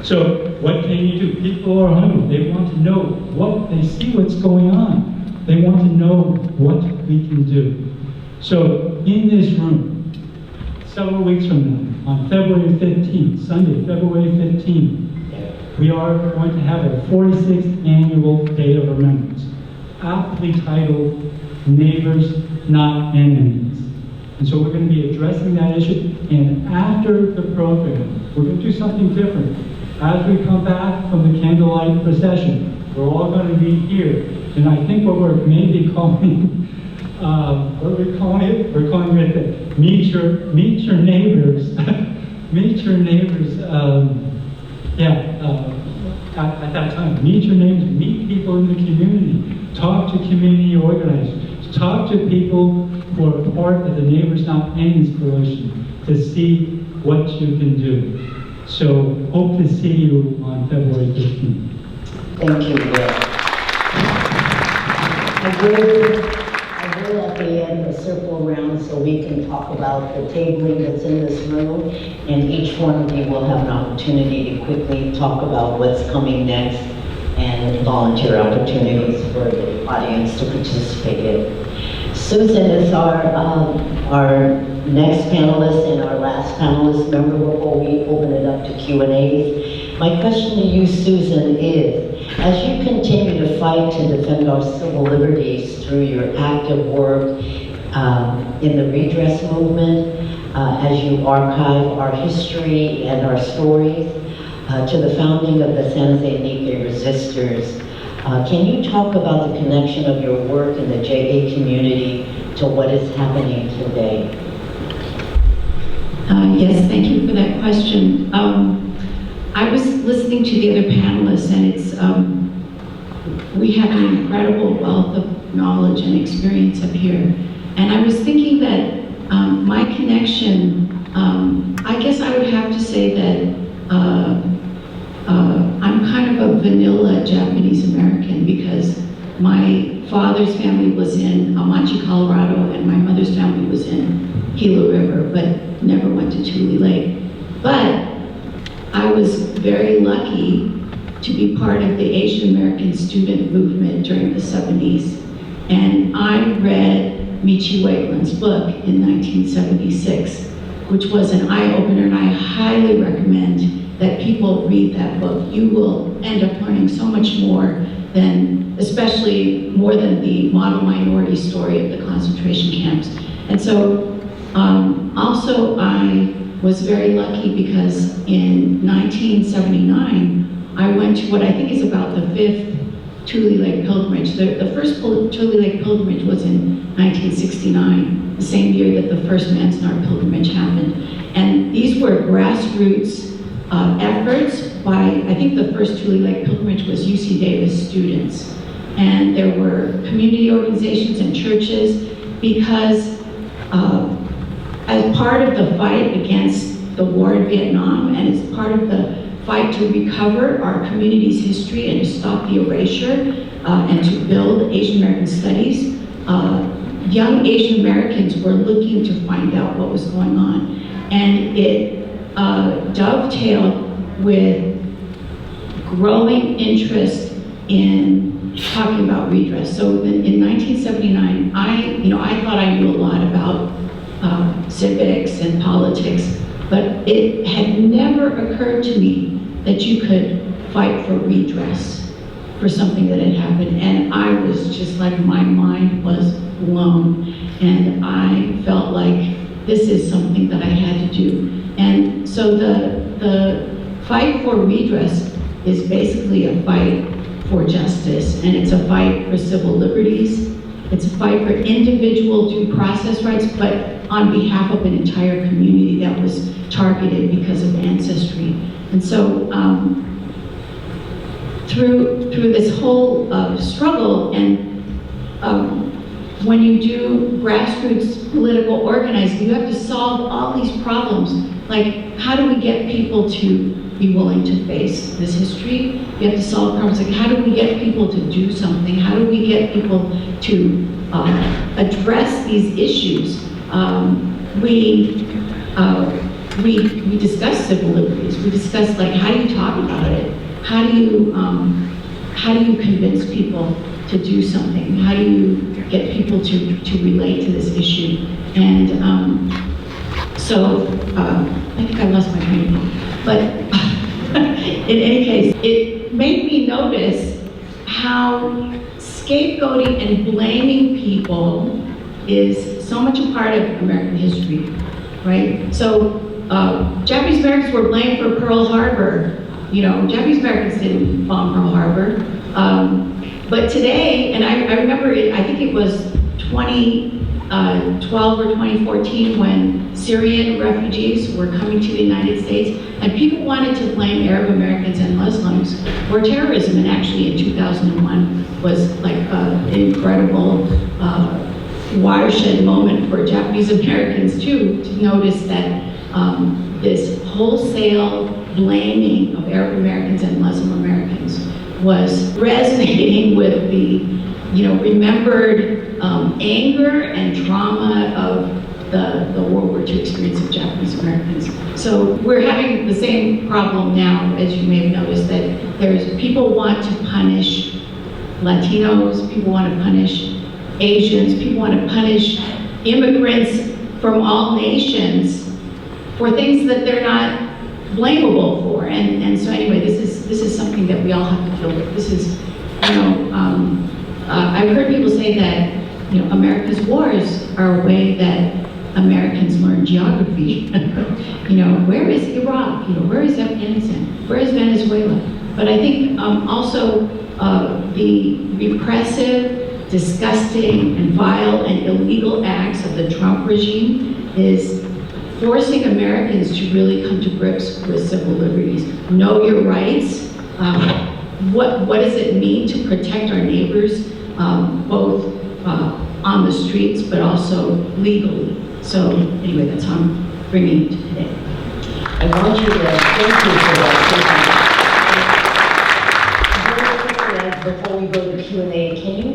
So what can you do? People are hungry. They want to know what, they see what's going on. They want to know what we can do. So in this room, several weeks from now, on February 15th, Sunday, February 15th, we are going to have a 46th annual Day of Remembrance, aptly titled Neighbors, Not Enemies. And so we're going to be addressing that issue, and after the program, we're going to do something different. As we come back from the candlelight procession, we're all going to be here, and I think what we're maybe calling, what are we calling it? We're calling it the Meet Your Neighbors, Meet Your Neighbors, at that time, meet your neighbors, meet people in the community, talk to community organizers, talk to people who are part of the Neighbors Not Enemies Coalition to see what you can do. So, hope to see you on February 15th. Thank you, Will. I will at the end circle around so we can talk about the tabling that's in this room, and each one of you will have an opportunity to quickly talk about what's coming next and volunteer opportunities for the audience to participate in. Susan is our next panelist and our last panelist member before we open it up to Q&As. My question to you, Susan, is, as you continue to fight to defend our civil liberties through your active work in the redress movement, as you archive our history and our stories, to the founding of the San Jose Nikkei Resistors, can you talk about the connection of your work in the JA community to what is happening today? Yes, thank you for that question. I was listening to the other panelists, and it's we have an incredible wealth of knowledge and experience up here. And I was thinking that my connection, I guess I would have to say that I'm kind of a vanilla Japanese American, because my father's family was in Amachi, Colorado, and my mother's family was in Gila River, but never went to Tule Lake. But I was very lucky to be part of the Asian American student movement during the 70s. And I read Michi Wakeland's book in 1976, which was an eye-opener, and I highly recommend that people read that book. You will end up learning so much more than, especially more than the model minority story of the concentration camps. And so, also I was very lucky because in 1979, I went to what I think is about the 5th Tule Lake pilgrimage. The first Tule Lake pilgrimage was in 1969, the same year that the first Manzanar pilgrimage happened. And these were grassroots efforts by, I think the first Tule Lake pilgrimage was UC Davis students. And there were community organizations and churches, because as part of the fight against the war in Vietnam, and as part of the fight to recover our community's history and to stop the erasure and to build Asian American studies, young Asian Americans were looking to find out what was going on. And it dovetailed with growing interest in talking about redress. So in 1979, I thought I knew a lot about civics and politics, but it had never occurred to me that you could fight for redress for something that had happened. And I was just like, my mind was blown. And I felt like this is something that I had to do. And so the fight for redress is basically a fight for justice, and it's a fight for civil liberties. It's a fight for individual due process rights, but on behalf of an entire community that was targeted because of ancestry. And so through this whole struggle, and when you do grassroots political organizing, you have to solve all these problems. Like, how do we get people to be willing to face this history? You have to solve problems like, how do we get people to do something? How do we get people to address these issues? We discuss civil liberties. We discuss, like, how do you talk about it? How do you convince people to do something? How do you get people to relate to this issue? And so I think I lost my train of thought. But in any case, it made me notice how scapegoating and blaming people is so much a part of American history, right? So Japanese Americans were blamed for Pearl Harbor. You know, Japanese Americans didn't bomb Pearl Harbor. But today, and I remember it, I think it was 2012 or 2014 when Syrian refugees were coming to the United States, and people wanted to blame Arab Americans and Muslims for terrorism. And actually in 2001 was like an incredible watershed moment for Japanese Americans too, to notice that this wholesale blaming of Arab Americans and Muslim Americans was resonating with the, remembered anger and trauma of the World War II experience of Japanese Americans. So we're having the same problem now, as you may have noticed, that there's people want to punish Latinos, people want to punish Asians, people want to punish immigrants from all nations for things that they're not blamable for. And so anyway, this is something that we all have to deal with. This is, I've heard people say that, America's wars are a way that Americans learn geography. Where is Iraq? Where is Afghanistan? Where is Venezuela? But I think also the repressive, disgusting, and vile and illegal acts of the Trump regime is forcing Americans to really come to grips with civil liberties. Know your rights. What does it mean to protect our neighbors, both on the streets, but also legally? So anyway, that's how I'm bringing it to today. I want you to thank you for that. Very quickly, before we go to Q&A, can you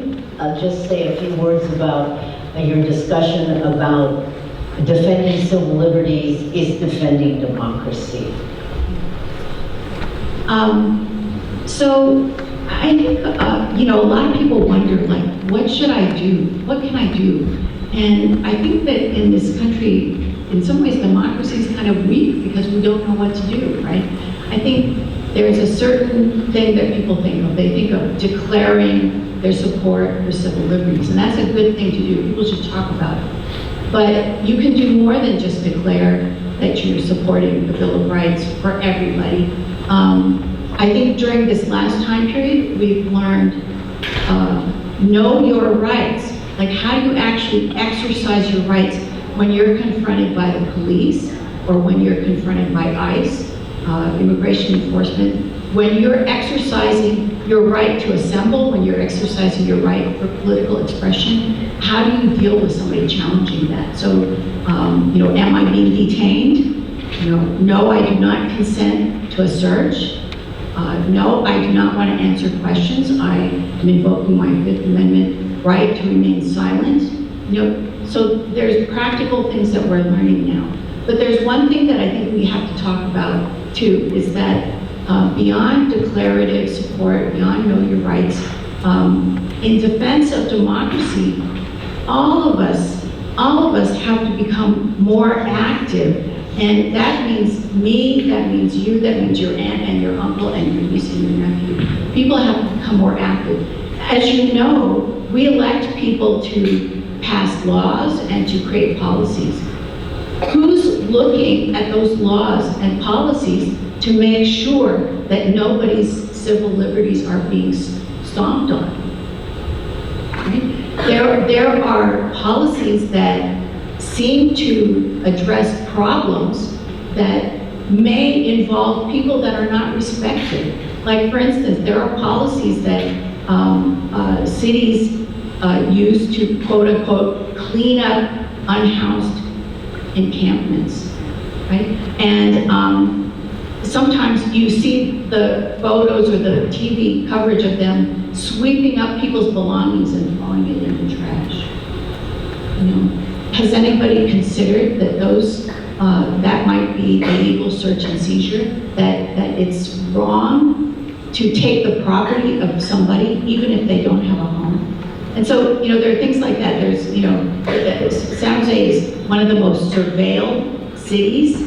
just say a few words about your discussion about defending civil liberties is defending democracy? So I think, a lot of people wonder, like, what should I do? What can I do? And I think that in this country, in some ways, democracy is kind of weak because we don't know what to do, right? I think there's a certain thing that people think of. They think of declaring their support for civil liberties, and that's a good thing to do. People should talk about it. But you can do more than just declare that you're supporting the Bill of Rights for everybody. I think during this last time period, we've learned know your rights. Like, how do you actually exercise your rights when you're confronted by the police or when you're confronted by ICE, immigration enforcement, when you're exercising your right to assemble, when you're exercising your right for political expression? How do you deal with somebody challenging that? So, am I being detained? No, I do not consent to a search. No, I do not want to answer questions. I am invoking my Fifth Amendment right to remain silent. So there's practical things that we're learning now. But there's one thing that I think we have to talk about too, is that beyond declarative support, beyond know your rights, in defense of democracy, all of us have to become more active. And that means me, that means you, that means your aunt and your uncle and your niece and your nephew. People have to become more active. As you know, we elect people to pass laws and to create policies. Who's looking at those laws and policies to make sure that nobody's civil liberties are being stomped on? Right? there are policies that seem to address problems that may involve people that are not respected. Like, for instance, there are policies that cities use to, quote unquote, clean up unhoused encampments, right? And sometimes you see the photos or the TV coverage of them sweeping up people's belongings and throwing it in the trash. You know, has anybody considered that those that might be illegal search and seizure? That it's wrong to take the property of somebody even if they don't have a home? And so, you know, there are things like that. There's, you know, San Jose is one of the most surveilled cities.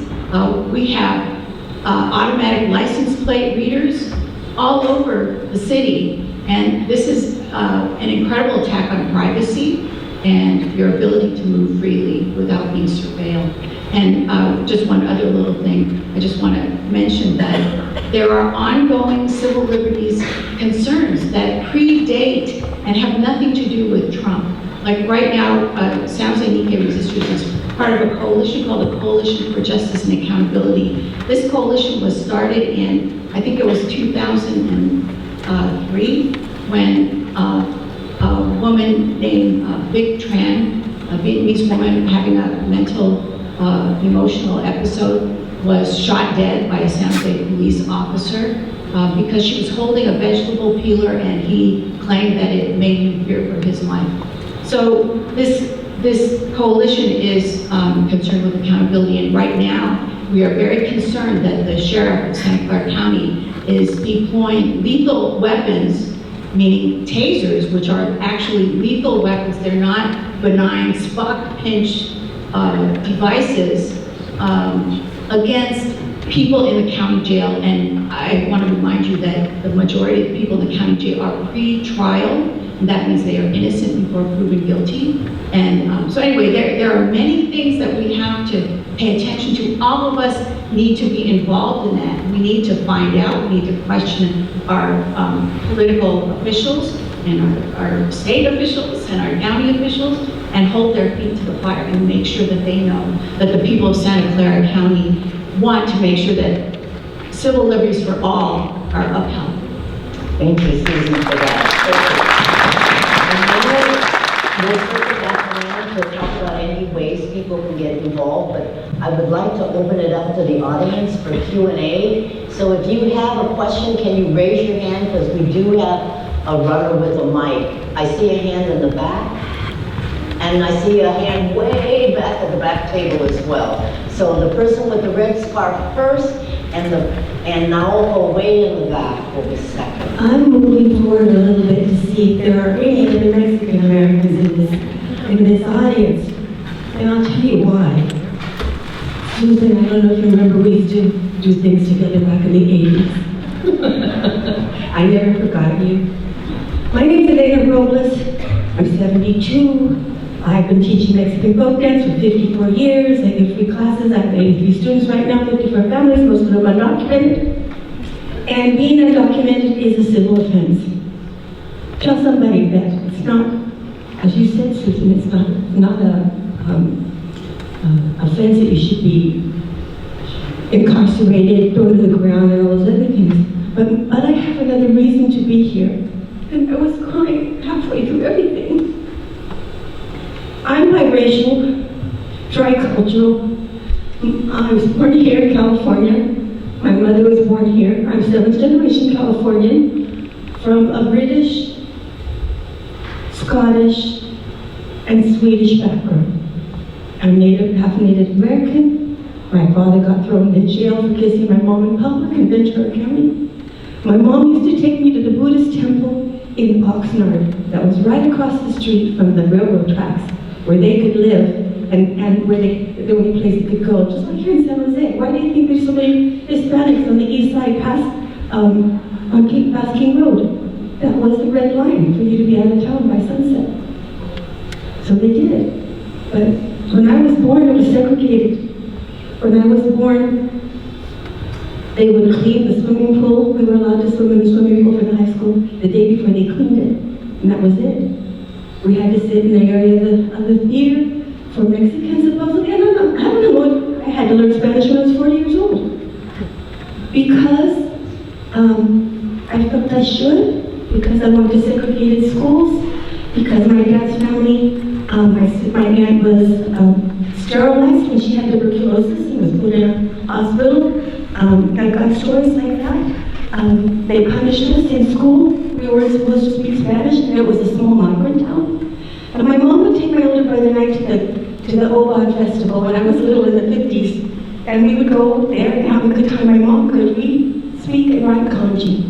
We have automatic license plate readers all over the city. And this is an incredible attack on privacy and your ability to move freely without being surveilled. And just one other little thing, I just want to mention that there are ongoing civil liberties concerns that predate and have nothing to do with Trump. Like right now, San Jose Nikkei Resistors is part of a coalition called the Coalition for Justice and Accountability. This coalition was started in, I think it was 2003, when a woman named Vickie, a Vietnamese woman having a mental emotional episode, was shot dead by a San Jose police officer because she was holding a vegetable peeler and he claimed that it made him fear for his life. So this coalition is concerned with accountability, and right now we are very concerned that the sheriff of Santa Clara County is deploying lethal weapons, meaning tasers, which are actually lethal weapons. They're not benign Spock pinch devices against people in the county jail. And I want to remind you that the majority of the people in the county jail are pre-trial, and that means they are innocent before proven guilty. And so anyway, there are many things that we have to pay attention to. All of us need to be involved in that. We need to find out, we need to question our political officials and our state officials and our county officials, and hold their feet to the fire and make sure that they know that the people of Santa Clara County want to make sure that civil liberties for all are upheld. Thank you, Susan, for that. We'll circle back around to talk about any ways people can get involved, but I would like to open it up to the audience for Q&A. So if you have a question, can you raise your hand, because we do have a runner with a mic. I see a hand in the back, and I see a hand way back at the back table as well. So the person with the red scarf first, and now way in the back will be second. I'm moving forward a little bit to see if there are any other Mexican Americans in this audience, and I'll tell you why. Susan, I don't know if you remember, we used to do things together back in the 80s. I never forgot you. My name is Elena Robles. I'm 72. I've been teaching Mexican folk dance for 54 years. I give free classes. I have 83 students right now, 54 families, most of them are undocumented. And being undocumented is a civil offense. Tell somebody that it's not, as you said, Susan, it's not a offense that you should be incarcerated, thrown to the ground, and all those other things. But I have another reason to be here. And I was crying halfway through everything. I'm biracial, tricultural. I was born here in California. My mother was born here. I'm 7th generation Californian from a British, Scottish, and Swedish background. I'm half Native American. My father got thrown in jail for kissing my mom in public in Ventura County. My mom used to take me to the Buddhist temple in Oxnard that was right across the street from the railroad tracks, where they could live and where the only place they could go, just like here in San Jose. Why do you think there's so many Hispanics on the east side past King Road? That was the red line for you to be out of town by sunset. So they did. But when I was born, it was segregated. When I was born, they would clean the swimming pool. We were allowed to swim in the swimming pool for the high school the day before they cleaned it, and that was it. We had to sit in the area of the theater for Mexicans supposedly. I don't know what, I had to learn Spanish when I was 40 years old. Because I felt I should, because I went to segregated schools, because my dad's family, my aunt was sterilized when she had tuberculosis and was put in a hospital. I got stories like that. They punished us in school. We weren't supposed to speak Spanish, and it was a small migrant town. And my mom would take my older brother and I to the Obad Festival when I was little in the 50s. And we would go there and have a good time. My mom could read, speak, and write kanji.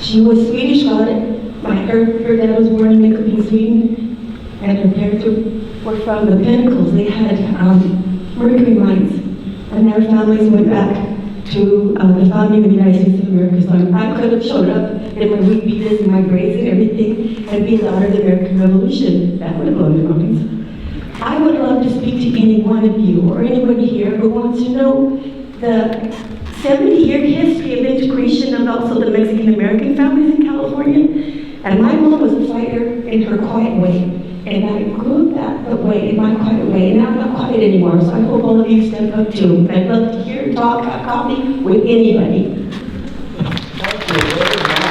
She was Swedish about it. Her dad was born in Nyköping, Sweden, and her parents were from the Pinnacles. They had mercury mines, and their families went back to the founding of the United States of America. So I could have showed up in my wheat beaters and my braids and everything and be the daughter of the American Revolution. That would have blown your minds. I would love to speak to any one of you or anybody here who wants to know the 70-year history of integration of also the Mexican American families in California. And my mom was a fighter in her quiet way. And I grew up that way, in my quiet way. And I'm not quiet anymore, so I hope all of you step up too. I'd love to hear, talk, have coffee with anybody. Thank you very much.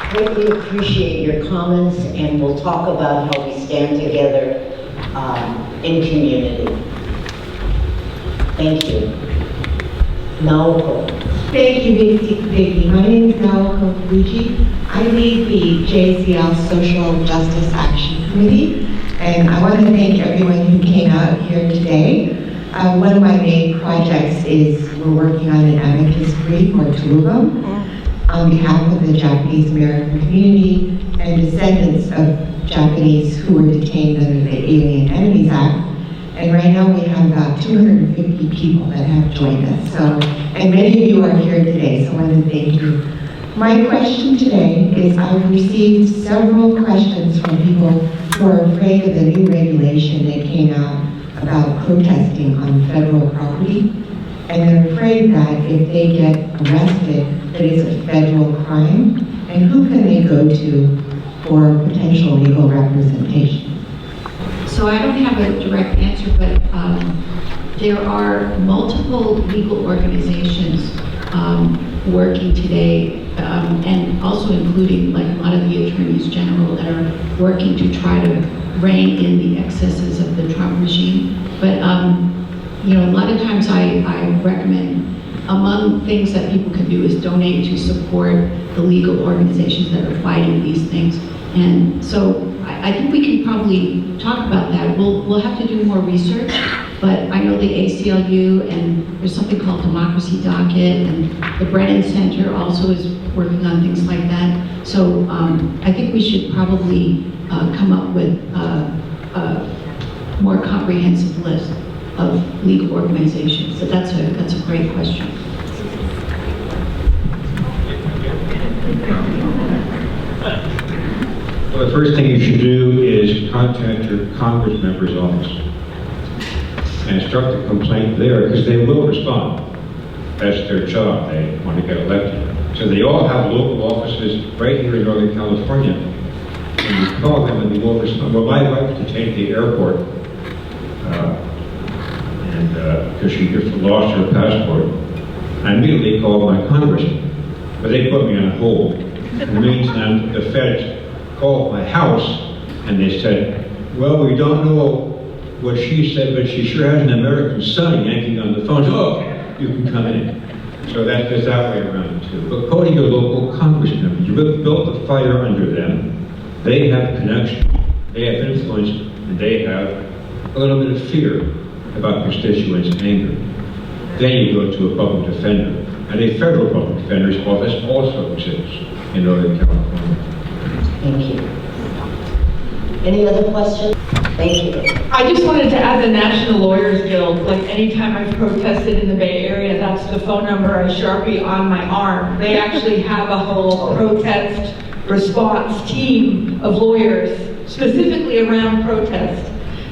I greatly appreciate your comments, and we'll talk about how we stand together in community. Thank you. Naoko. Thank you, Vickie. My name is Naoko Fuji. I lead the JCL Social Justice Action Committee, and I want to thank everyone who came out here today. One of my main projects is we're working on an amicus brief for Kubo on behalf of the Japanese American community and descendants of Japanese who were detained under the Alien Enemies Act. And right now we have about 250 people that have joined us. So, and many of you are here today, so I want to thank you. My question today is I've received several questions from people who are afraid of the new regulation that came out about protesting on federal property. And they're afraid that if they get arrested, that it's a federal crime. And who can they go to for potential legal representation? So I don't have a direct answer, but there are multiple legal organizations working today, and also including like a lot of the attorneys general that are working to try to rein in the excesses of the Trump regime. But you know, a lot of times I recommend, among things that people can do is donate to support the legal organizations that are fighting these things. And so I think we can probably talk about that. We'll have to do more research, but I know the ACLU, and there's something called Democracy Docket, and the Brennan Center also is working on things like that. So I think we should probably come up with a more comprehensive list of legal organizations. So that's a great question. Well, the first thing you should do is contact your Congress member's office and instruct a complaint there, because they will respond. That's their job. They want to get elected. So they all have local offices right here in Northern California. And you call them and they will respond. Well, my wife was detained at the airport, because she just lost her passport. I immediately called my congressman, but they put me on hold. In the meantime, the feds called my house and they said, well, we don't know what she said, but she sure has an American son yanking on the phone. So, okay, you can come in. So that goes that way around too. But go to your local congressman. You built a fire under them. They have connection, they have influence, and they have a little bit of fear about constituents' anger. Then you go to a public defender. And a federal public defender's office also exists in Northern California. Thank you. Any other questions? Thank you. I just wanted to add the National Lawyers Guild. Like anytime I've protested in the Bay Area, that's the phone number I Sharpie on my arm. They actually have a whole protest response team of lawyers specifically around protest.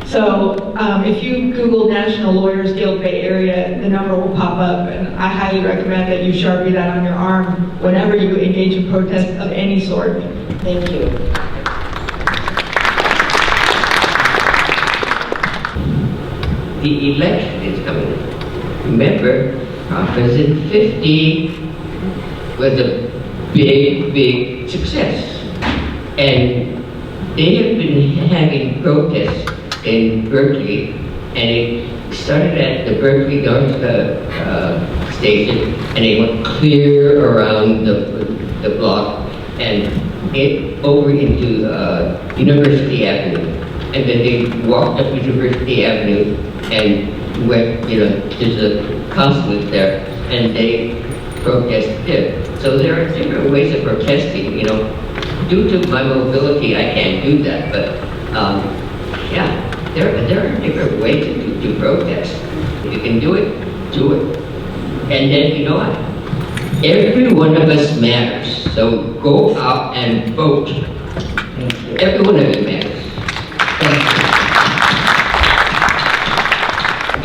So if you Google National Lawyers Guild Bay Area, the number will pop up, and I highly recommend that you Sharpie that on your arm whenever you engage in protest of any sort. Thank you. The election is coming. Remember, Proposition 50 was a big, big success. And they have been having protests in Berkeley, and it started at the Berkeley North station, and it went clear around the block, and it over into University Avenue. And then they walked up University Avenue and went, there's a consulate there, and they protested there. So there are different ways of protesting, Due to my mobility, I can't do that, but yeah, there are different ways to protest. If you can do it, do it. And then, you know what? Every one of us matters, so go out and vote. Every one of you matters.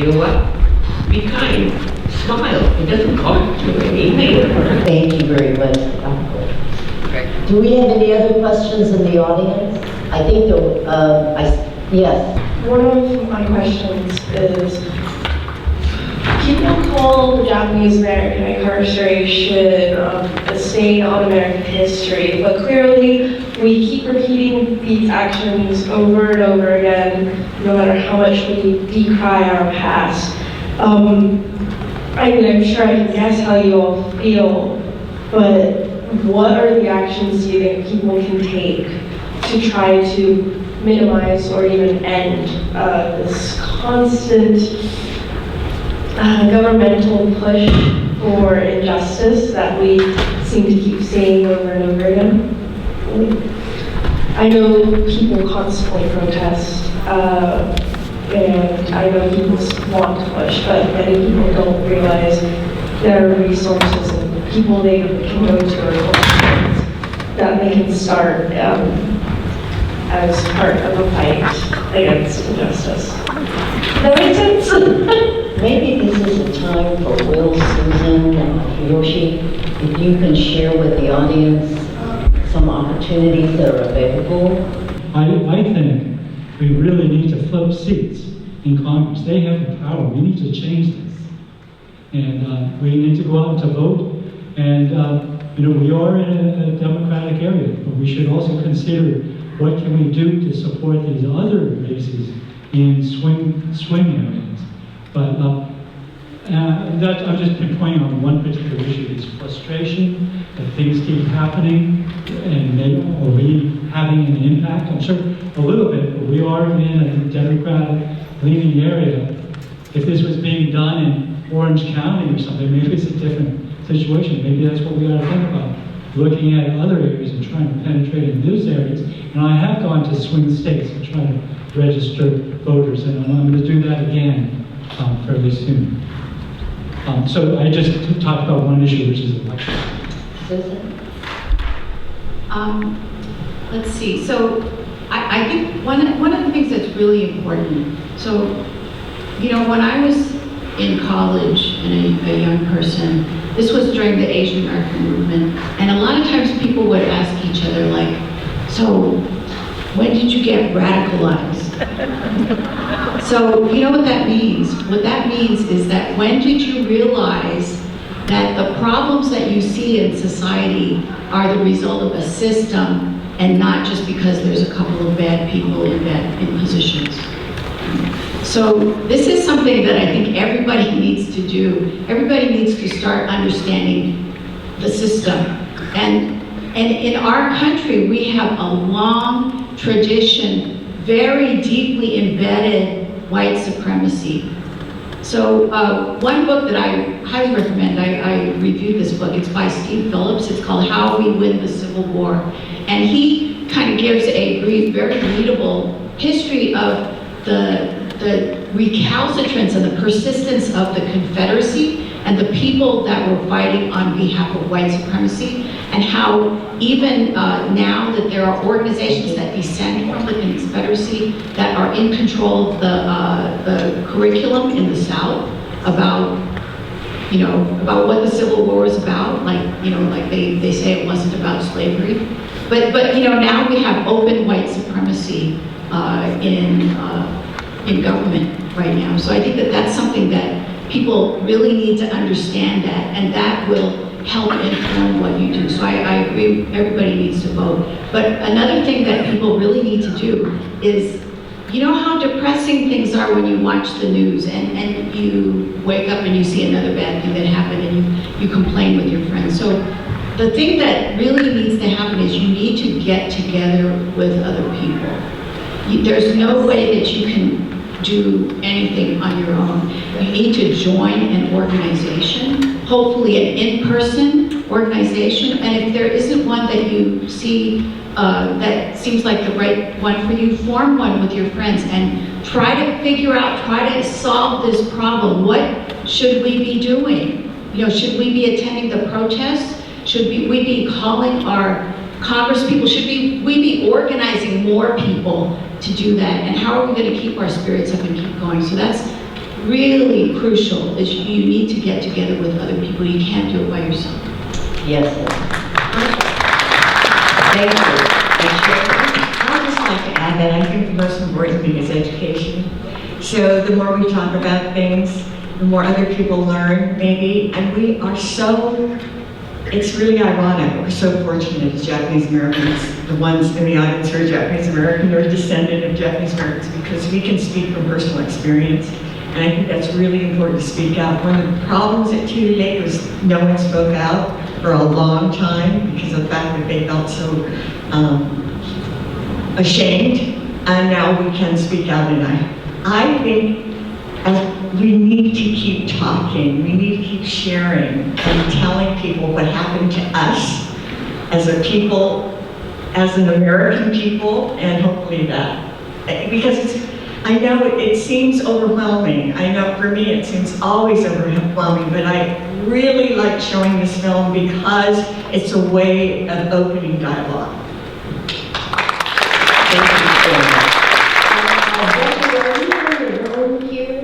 You know what? Be kind. Smile. It doesn't cost you anything. Thank you very much. Do we have any other questions in the audience? I think yes. One of my questions is, people call the Japanese American incarceration a stain on American history, but clearly we keep repeating these actions over and over again, no matter how much we decry our past. I'm sure I can guess how you all feel, but what are the actions you think people can take to try to minimize or even end this constant governmental push for injustice that we seem to keep saying over and over again? I know people constantly protest, and I know people want to push, but many people don't realize there are resources and people they can go to or that they can start as part of a fight against injustice. Does that make sense? Maybe this is a time for Will, Susan, and Hiroshi, if you can share with the audience some opportunities that are available. I think we really need to flip seats in Congress. They have the power. We need to change this. And we need to go out to vote. And we are in a democratic area, but we should also consider what can we do to support these other races in swing areas. But I'm just pointing on one particular issue: is frustration that things keep happening, and are we having an impact? I'm sure a little bit, but we are in a democratic-leaning area. If this was being done in Orange County or something, maybe it's a different situation. Maybe that's what we ought to think about, looking at other areas and trying to penetrate in those areas. And I have gone to swing states and tried to register voters, and I'm going to do that again fairly soon. So I just talked about one issue, which is election. Susan? Let's see. So I think one of the things that's really important. So, when I was in college and a young person, this was during the Asian American movement, and a lot of times people would ask each other, like, so when did you get radicalized? So you know what that means? What that means is that when did you realize that the problems that you see in society are the result of a system and not just because there's a couple of bad people in positions? So this is something that I think everybody needs to do. Everybody needs to start understanding the system. And in our country, we have a long tradition, very deeply embedded white supremacy. So one book that I highly recommend, I reviewed this book, it's by Steve Phillips, it's called How We Win the Civil War. And he kind of gives a brief, very readable history of the recalcitrance and the persistence of the Confederacy and the people that were fighting on behalf of white supremacy, and how even now that there are organizations that descend from the Confederacy that are in control of the curriculum in the South about what the Civil War is about, like they say it wasn't about slavery. But now we have open white supremacy in government right now. So I think that that's something that people really need to understand that, and that will help inform what you do. So I agree, everybody needs to vote. But another thing that people really need to do is, you know how depressing things are when you watch the news and you wake up and you see another bad thing that happened and you complain with your friends. So the thing that really needs to happen is you need to get together with other people. There's no way that you can do anything on your own. You need to join an organization, hopefully an in-person organization, and if there isn't one that you see that seems like the right one for you, form one with your friends and try to figure out, try to solve this problem. What should we be doing? Should we be attending the protests? Should we be calling our Congress people? Should we be organizing more people to do that? And how are we going to keep our spirits up and keep going? So that's really crucial, is you need to get together with other people. You can't do it by yourself. Yes. Thank you. I'd just like to add that I think the most important thing is education. So the more we talk about things, the more other people learn, maybe, and we are so, it's really ironic, we're so fortunate as Japanese Americans, the ones in the audience who are Japanese American or descendant of Japanese Americans, because we can speak from personal experience. And I think that's really important to speak out. One of the problems at Tule Lake was no one spoke out for a long time because of the fact that they felt so ashamed, and now we can speak out. And I think we need to keep talking, we need to keep sharing and telling people what happened to us as a people, as an American people, and hopefully that, because I know it seems overwhelming. I know for me it seems always overwhelming, but I really like showing this film because it's a way of opening dialogue.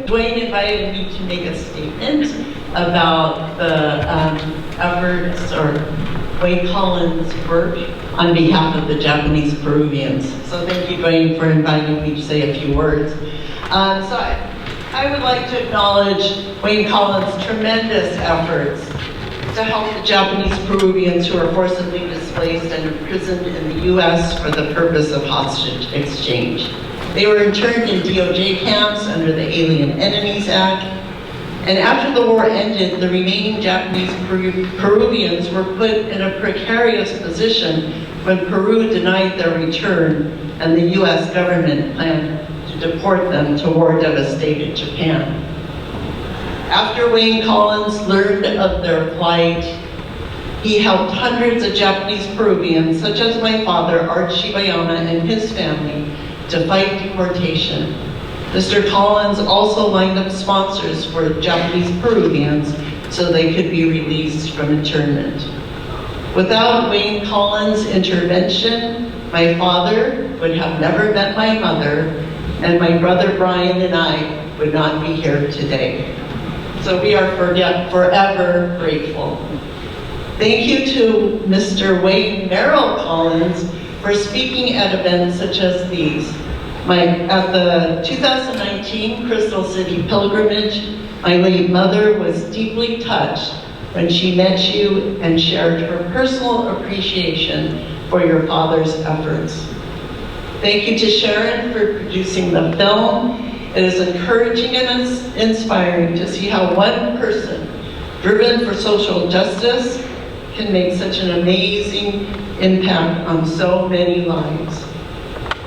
Duane invited me to make a statement about the efforts or M.Collins' work on behalf of the Japanese Peruvians. So thank you, Duane, for inviting me to say a few words. So I would like to acknowledge M.Collins' tremendous efforts to help the Japanese Peruvians who are forcibly displaced and imprisoned in the U.S. for the purpose of hostage exchange. They were interned in DOJ camps under the Alien Enemies Act, and after the war ended, the remaining Japanese Peruvians were put in a precarious position when Peru denied their return and the U.S. government planned to deport them to war-devastated Japan. After M.Collins learned of their plight, he helped hundreds of Japanese Peruvians, such as my father, Art Shibayama, and his family, to fight deportation. Mr. Collins also lined up sponsors for Japanese Peruvians so they could be released from internment. Without M.Collins' intervention, my father would have never met my mother, and my brother Brian and I would not be here today. So we are forever grateful. Thank you to Mr. Merrill Collins for speaking at events such as these. At the 2019 Crystal City pilgrimage, my late mother was deeply touched when she met you and shared her personal appreciation for your father's efforts. Thank you to Sharon for producing the film. It is encouraging and inspiring to see how one person driven for social justice can make such an amazing impact on so many lives.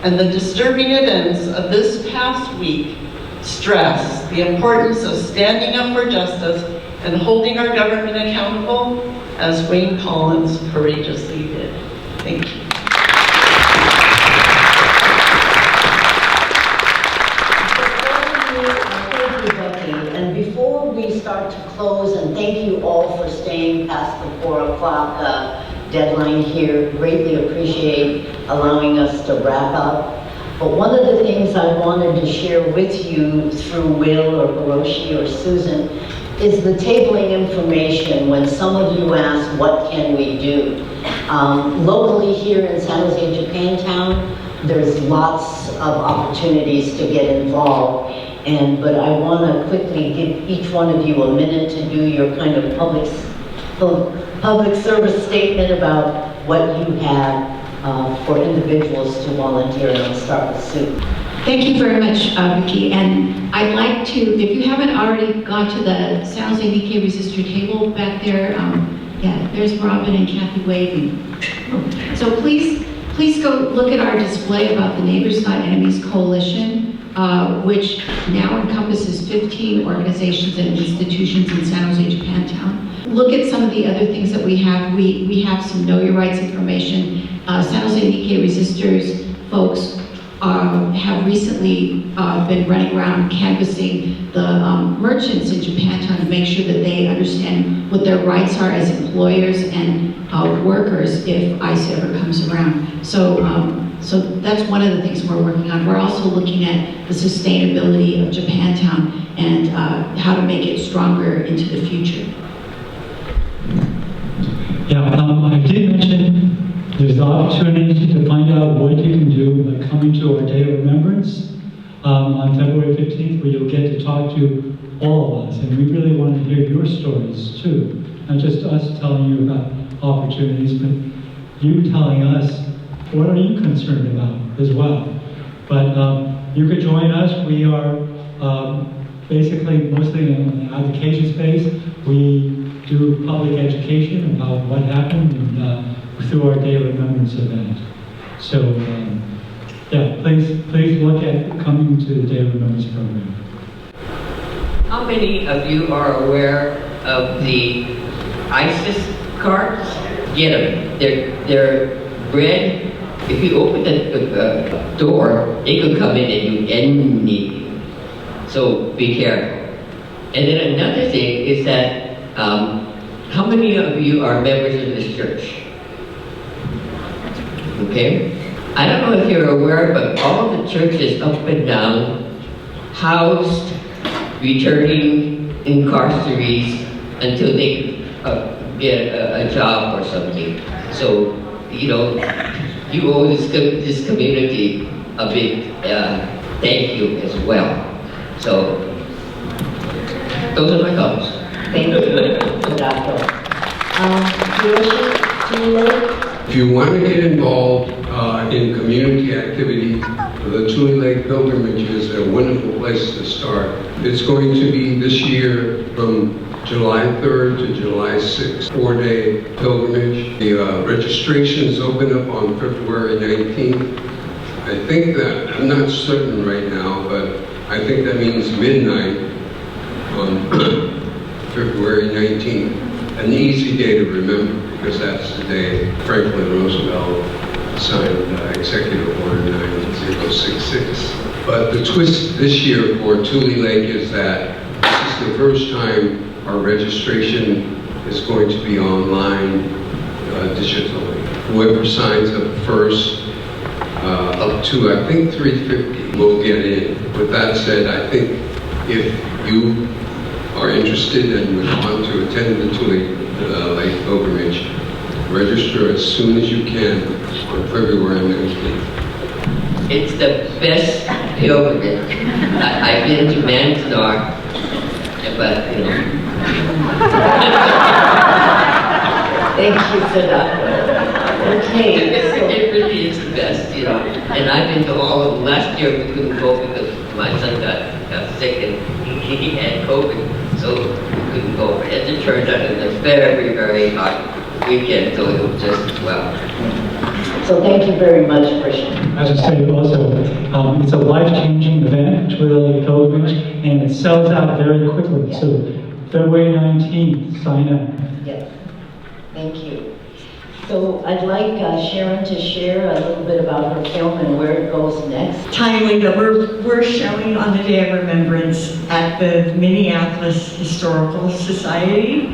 And the disturbing events of this past week stress the importance of standing up for justice and holding our government accountable as M.Collins courageously did. Thank you. Thank you, Bekki. And before we start to close and thank you all for staying past the 4 o'clock deadline here. Greatly appreciate allowing us to wrap up. But one of the things I wanted to share with you through Will or Hiroshi or Susan is the tabling information when some of you ask, what can we do? Locally here in San Jose, Japantown, there's lots of opportunities to get involved. But I want to quickly give each one of you a minute to do your kind of public service statement about what you have for individuals to volunteer, and I'll start with Sue. Thank you very much, Vicki. And I'd like to, if you haven't already gone to the San Jose Nikkei Resistor table back there, yeah, there's Robin and Kathy waving. So please go look at our display about the Neighbors Not Enemies Coalition, which now encompasses 15 organizations and institutions in San Jose, Japantown. Look at some of the other things that we have. We have some Know Your Rights information. San Jose Nikkei Resistors folks have recently been running around canvassing the merchants in Japantown to make sure that they understand what their rights are as employers and workers if ICE ever comes around. So that's one of the things we're working on. We're also looking at the sustainability of Japantown and how to make it stronger into the future. Yeah, I did mention there's the opportunity to find out what you can do by coming to our Day of Remembrance on February 15th, where you'll get to talk to all of us. And we really want to hear your stories too. Not just us telling you about opportunities, but you telling us what are you concerned about as well. But you could join us. We are basically mostly in the advocacy space. We do public education about what happened and, through our Day of Remembrance event. So, yeah, please look at coming to the Day of Remembrance program. How many of you are aware of the ISIS cards? Get them. They're red. If you open the door, it could come in and do anything. So be careful. And then another thing is that how many of you are members of this church? Okay? I don't know if you're aware, but all of the churches up and down housed returning incarcerates until they get a job or something. So, you know, you owe this community a big thank you as well. So, those are my thoughts. Thank you, Sadako. Hiroshi, Tule Lake? If you want to get involved in community activity, the Tule Lake Pilgrimage is a wonderful place to start. It's going to be this year from July 3rd to July 6th, 4-day pilgrimage. The registrations open up on February 19th. I think that, I'm not certain right now, but I think that means midnight on February 19th. An easy day to remember, because that's the day Franklin Roosevelt signed Executive Order 9066. But the twist this year for Tule Lake is that this is the first time our registration is going to be online digitally. Whoever signs up first, up to I think 350 will get in. With that said, I think if you are interested and would want to attend the Tule Lake Pilgrimage, register as soon as you can on February 19th. It's the best pilgrimage. I've been to Manzanar, but you know. Thank you, Sadako. Okay. It really is the best, you know. And I've been to all of them. Last year we couldn't go because my son got sick and he had COVID, so we couldn't go. But as it turned out, it was a very, very hot weekend, so it was just well. So thank you very much, Christian. I should say also, it's a life-changing event, Tule Lake Pilgrimage, and it sells out very quickly. So February 19th, sign up. Yes. Thank you. So I'd like Sharon to share a little bit about her film and where it goes next. Timely, but we're showing on the Day of Remembrance at the Minneapolis Historical Society.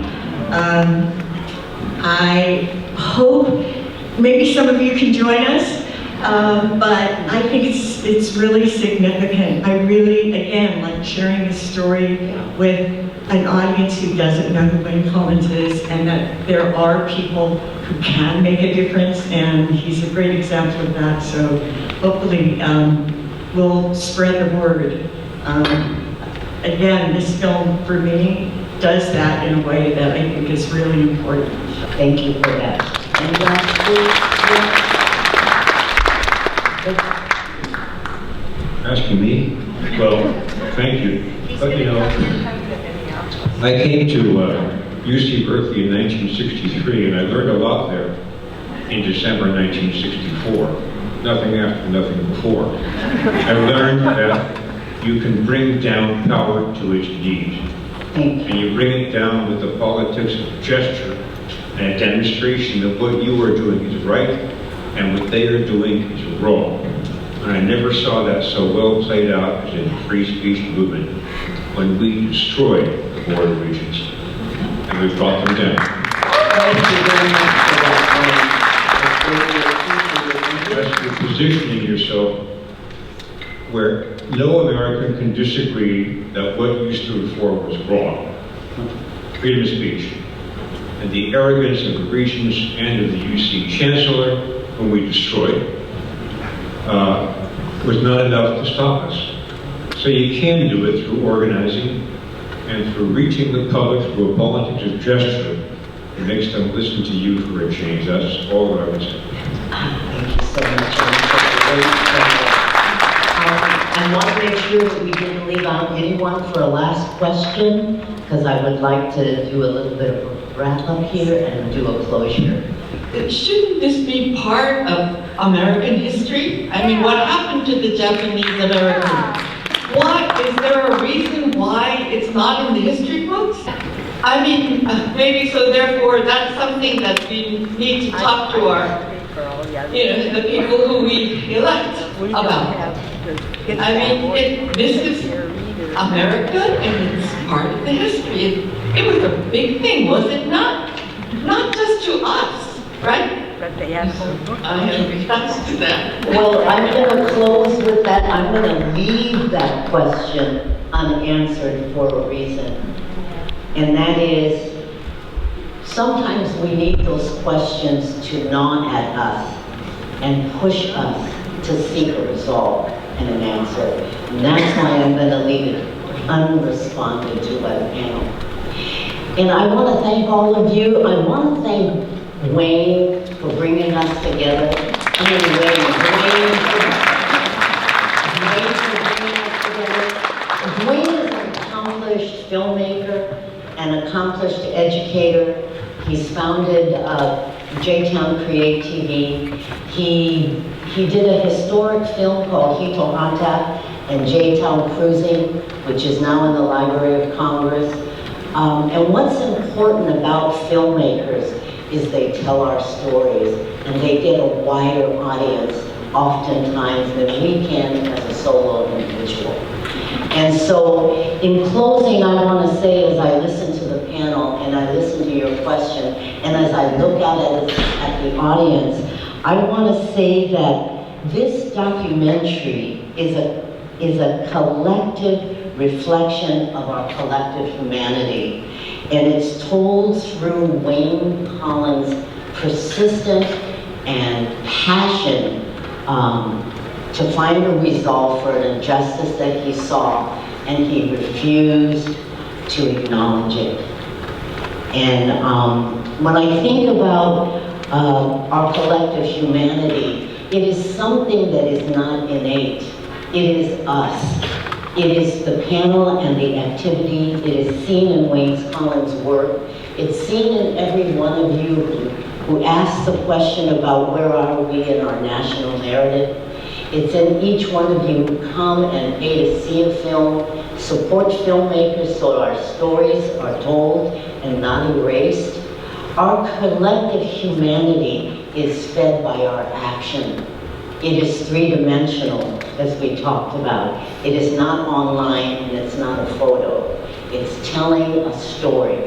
I hope maybe some of you can join us, but I think it's really significant. I really, again, like sharing this story with an audience who doesn't know who M.Collins is, and that there are people who can make a difference, and he's a great example of that. So hopefully we'll spread the word. Again, this film for me does that in a way that I think is really important. Thank you for that. And Asking me? Well, thank you. But you know, I came to UC Berkeley in 1963, and I learned a lot there in December 1964. Nothing after, nothing before. I learned that you can bring down power to its knees. And you bring it down with the politics of gesture and a demonstration that what you are doing is right and what they are doing is wrong. And I never saw that so well played out as in the free speech movement when we destroyed the border regions and we brought them down. Thank you very much for that. That's you're positioning yourself where no American can disagree that what you stood for was wrong. Freedom of speech. And the arrogance of the Regents and of the UC Chancellor, whom we destroyed, was not enough to stop us. So you can do it through organizing and through reaching the public through a politics of gesture that makes them listen to you for a change. That's all that I would say. Thank you so much. I want to make sure that we didn't leave out anyone for a last question, because I would like to do a little bit of a wrap up here and do a closure. Shouldn't this be part of American history? I mean, what happened to the Japanese Americans? What, is there a reason why it's not in the history books? I mean, maybe so therefore that's something that we need to talk to our, the people who we elect about. I mean, this is America and it's part of the history. It was a big thing, was it not? Not just to us, right? I have response to that. Well, I'm going to close with that. I'm going to leave that question unanswered for a reason. And that is, sometimes we need those questions to gnaw at us and push us to seek a resolve and an answer. And that's why I'm going to leave it unresponded to by the panel. And I want to thank all of you. I want to thank Duane for bringing us together. I mean, Duane for bringing us together. Duane is an accomplished filmmaker, an accomplished educator. He's founded J-Town Create TV. He did a historic film called Hitohata and J-Town Cruising, which is now in the Library of Congress. And what's important about filmmakers is they tell our stories and they get a wider audience oftentimes than we can as a solo individual. And so in closing, I want to say, as I listen to the panel and I listen to your question, and as I look out at the audience, I want to say that this documentary is a collective reflection of our collective humanity. And it's told through M.Collins' persistent and passion to find a resolve for an injustice that he saw, and he refused to acknowledge it. And when I think about our collective humanity, it is something that is not innate. It is us. It is the panel and the activity. It is seen in M.Collins' work. It's seen in every one of you who asks the question about where are we in our national narrative. It's in each one of you who come and pay to see a film, support filmmakers so our stories are told and not erased, Our collective humanity is fed by our action. It is three-dimensional, as we talked about. It is not online and it's not a photo. It's telling a story.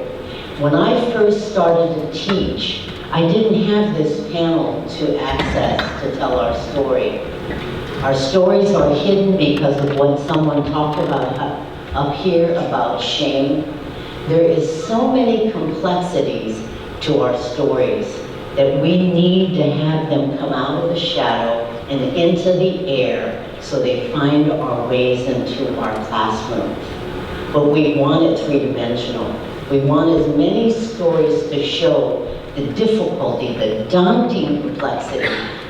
When I first started to teach, I didn't have this panel to access to tell our story. Our stories are hidden because of what someone talked about up here about shame. There is so many complexities to our stories that we need to have them come out of the shadow and into the air so they find our ways into our classrooms. But we want it three-dimensional. We want as many stories to show the difficulty, the daunting complexity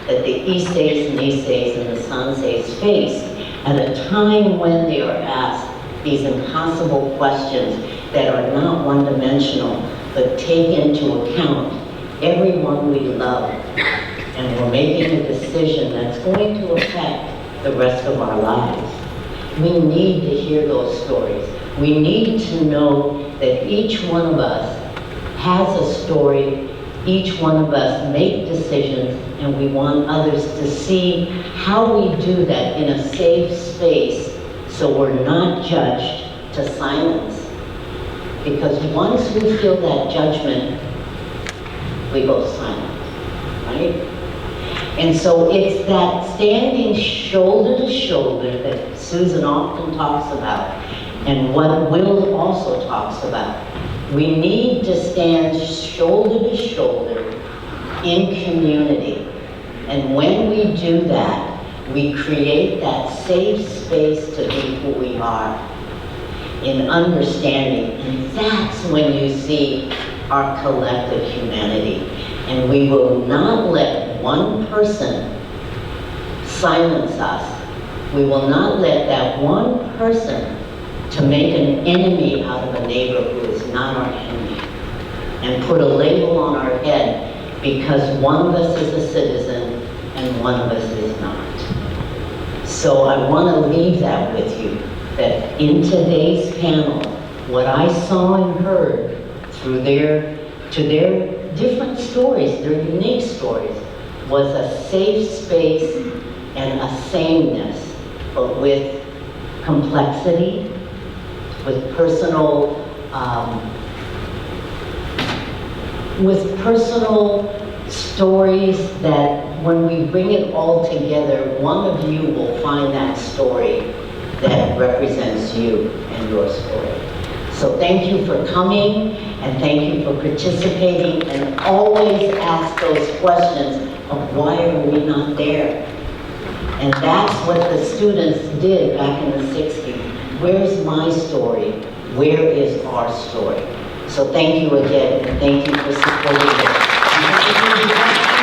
that the Iseis, Niseis, and the Sanseis face at a time when they are asked these impossible questions that are not one-dimensional, but take into account everyone we love. And we're making a decision that's going to affect the rest of our lives. We need to hear those stories. We need to know that each one of us has a story, each one of us make decisions, and we want others to see how we do that in a safe space so we're not judged to silence. Because once we feel that judgment, we go silent, right? And so it's that standing shoulder to shoulder that Susan often talks about, and what Will also talks about. We need to stand shoulder to shoulder in community. And when we do that, we create that safe space to be who we are in understanding. And that's when you see our collective humanity. And we will not let one person silence us. We will not let that one person to make an enemy out of a neighbor who is not our enemy and put a label on our head because one of us is a citizen and one of us is not. So I want to leave that with you, that in today's panel, what I saw and heard through their different stories, their unique stories, was a safe space and a sameness, but with complexity, with personal stories that when we bring it all together, one of you will find that story that represents you and your story. So thank you for coming, and thank you for participating, and always ask those questions of why are we not there? And that's what the students did back in the 60s. Where's my story? Where is our story? So thank you again, and thank you for supporting us.